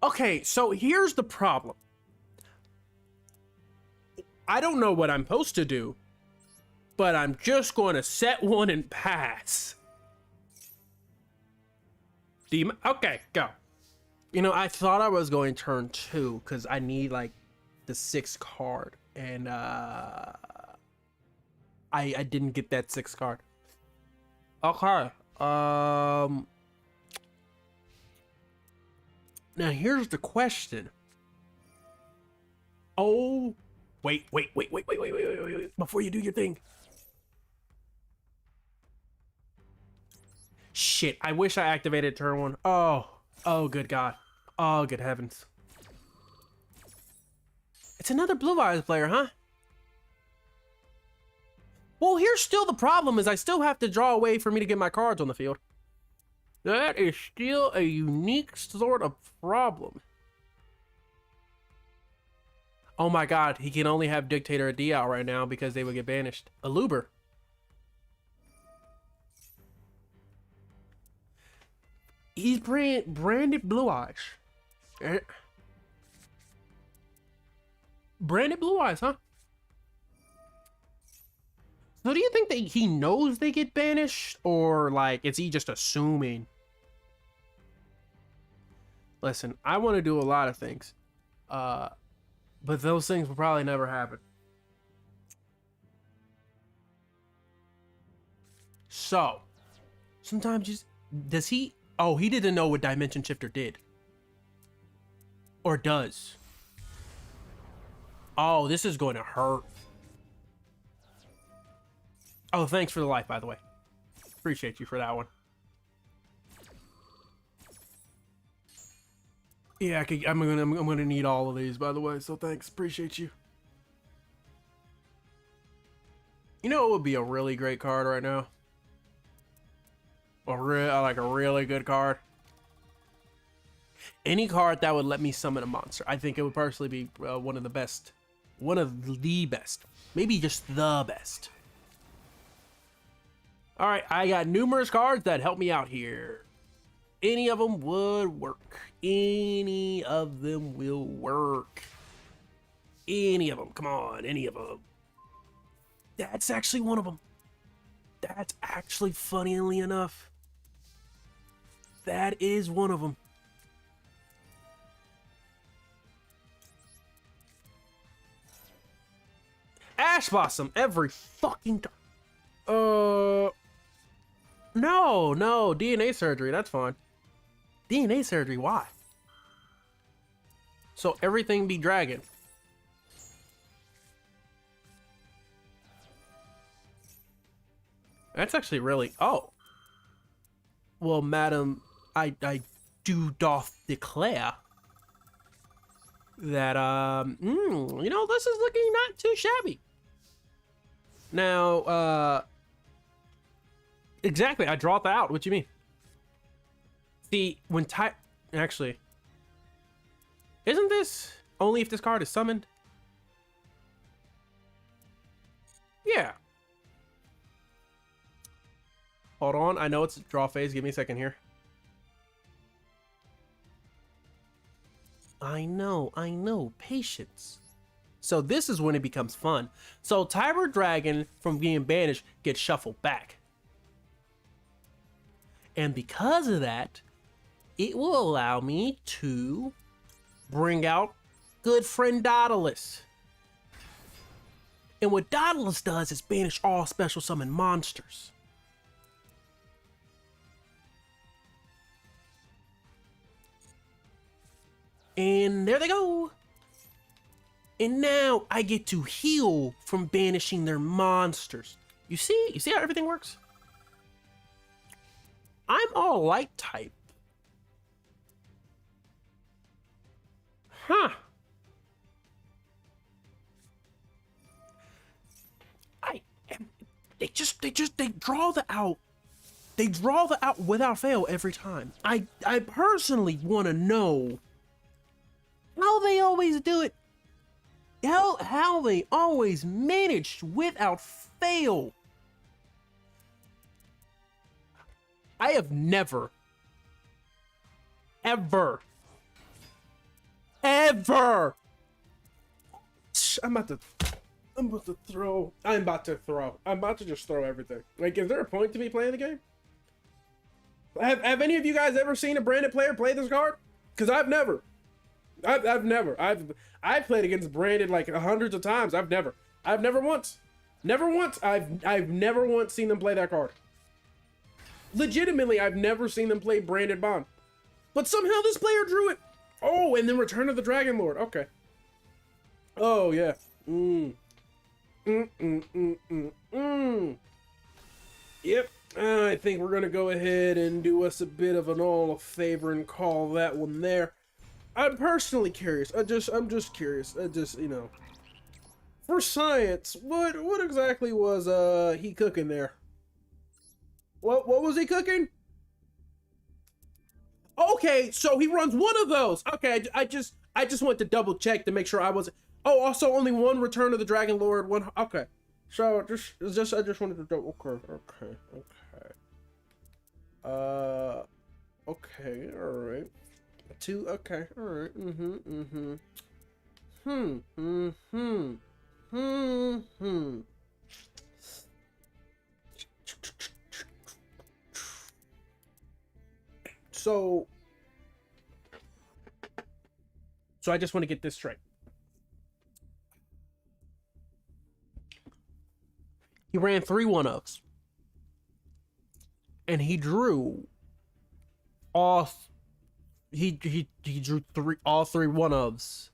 Okay, so here's the problem. I don't know what I'm supposed to do, but I'm just going to set 1 and pass. Okay, go. You know, I thought I was going turn 2 because I need like the 6th card, and I didn't get that 6th card. Okay. Now here's the question. Oh, wait. Before you do your thing. Shit, I wish I activated turn 1. Oh, good God. Oh, good heavens. It's another Blue Eyes player, huh? Well, here's still the problem is I still have to draw a way for me to get my cards on the field. That is still a unique sort of problem. Oh my god, he can only have Dictator D out right now because they would get banished. Aluber. He's branded Blue Eyes. Branded Blue Eyes, huh? So do you think that he knows they get banished? Or, like, is he just assuming? Listen, I want to do a lot of things. But those things will probably never happen. So, sometimes just... Does he... Oh, he didn't know what Dimension Shifter did. Or does. Oh, this is going to hurt. Oh, thanks for the life, by the way. Appreciate you for that one. Yeah, I'm gonna need all of these, by the way. So thanks, appreciate you. You know, it would be a really great card right now. Like a really good card. Any card that would let me summon a monster. I think it would personally be one of the best. One of the best. Maybe just the best. Alright, I got numerous cards that help me out here. Any of them would work. Any of them will work. Any of them. Come on, any of them. That's actually one of them. That's actually, funnily enough, that is one of them. Ash Blossom every fucking time. No, DNA surgery, that's fine. DNA surgery, why? So everything be dragon. That's actually really, oh. Well, madam, I do doth declare that, you know, this is looking not too shabby. Now, exactly, I draw it out. What you mean? See, when actually, isn't this only if this card is summoned? Yeah. Hold on, I know it's draw phase. Give me a second here. I know. Patience. So this is when it becomes fun. So Tiber Dragon from being banished gets shuffled back. And because of that, it will allow me to bring out good friend Daedalus. And what Daedalus does is banish all special summon monsters. And there they go. And now I get to heal from banishing their monsters. You see how everything works? I'm all light type. Huh. They draw the out. They draw the out without fail every time. I personally want to know how they always do it. How they always managed without fail. I have never, ever, I'm about to just throw everything. Like, is there a point to me playing the game? Have any of you guys ever seen a branded player play this card? Because I've never. I've played against branded like hundreds of times. I've never once. I've never once seen them play that card. Legitimately, I've never seen them play branded Bond. But somehow this player drew it. Oh, and then Return of the Dragon Lord. Okay. Oh, yeah. Yep. I think we're going to go ahead and do us a bit of an all a favor and call that one there. I'm personally curious. I'm just curious. You know. For science, what exactly was he cooking there? What was he cooking? Okay, so he runs one of those. Okay, I just want to double check to make sure I wasn't. Oh, also only one Return of the Dragon Lord. One. Okay, so just I just wanted to double. Okay. Okay. All right. Two. Okay. All right. So I just want to get this straight. He ran 3 1-ups. And he drew all he drew all 3 1-ups.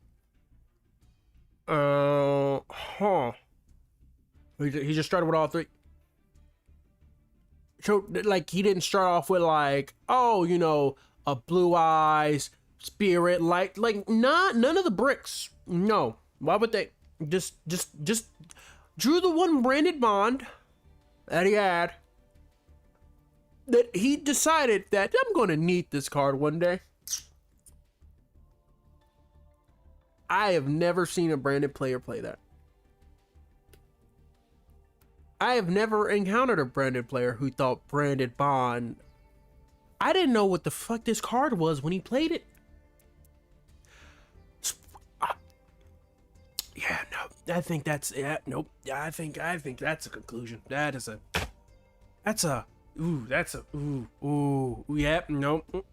He just started with all 3. So like he didn't start off with like, oh, you know, a Blue Eyes, Spirit, like none of the bricks. No. Why would they just drew the one branded bond that he had, that he decided that I'm going to need this card one day. I have never seen a branded player play that. I have never encountered a branded player who thought branded bond. I didn't know what the fuck this card was when he played it. Yeah, no, I think that's, yeah, nope. Yeah, I think that's a conclusion. That's a, yep, nope,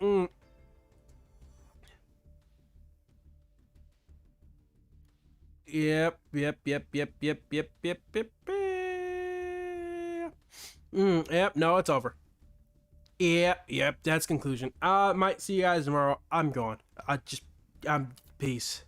Yep. Yep, no, it's over. Yep, that's conclusion. Might see you guys tomorrow. I'm gone. I'm peace.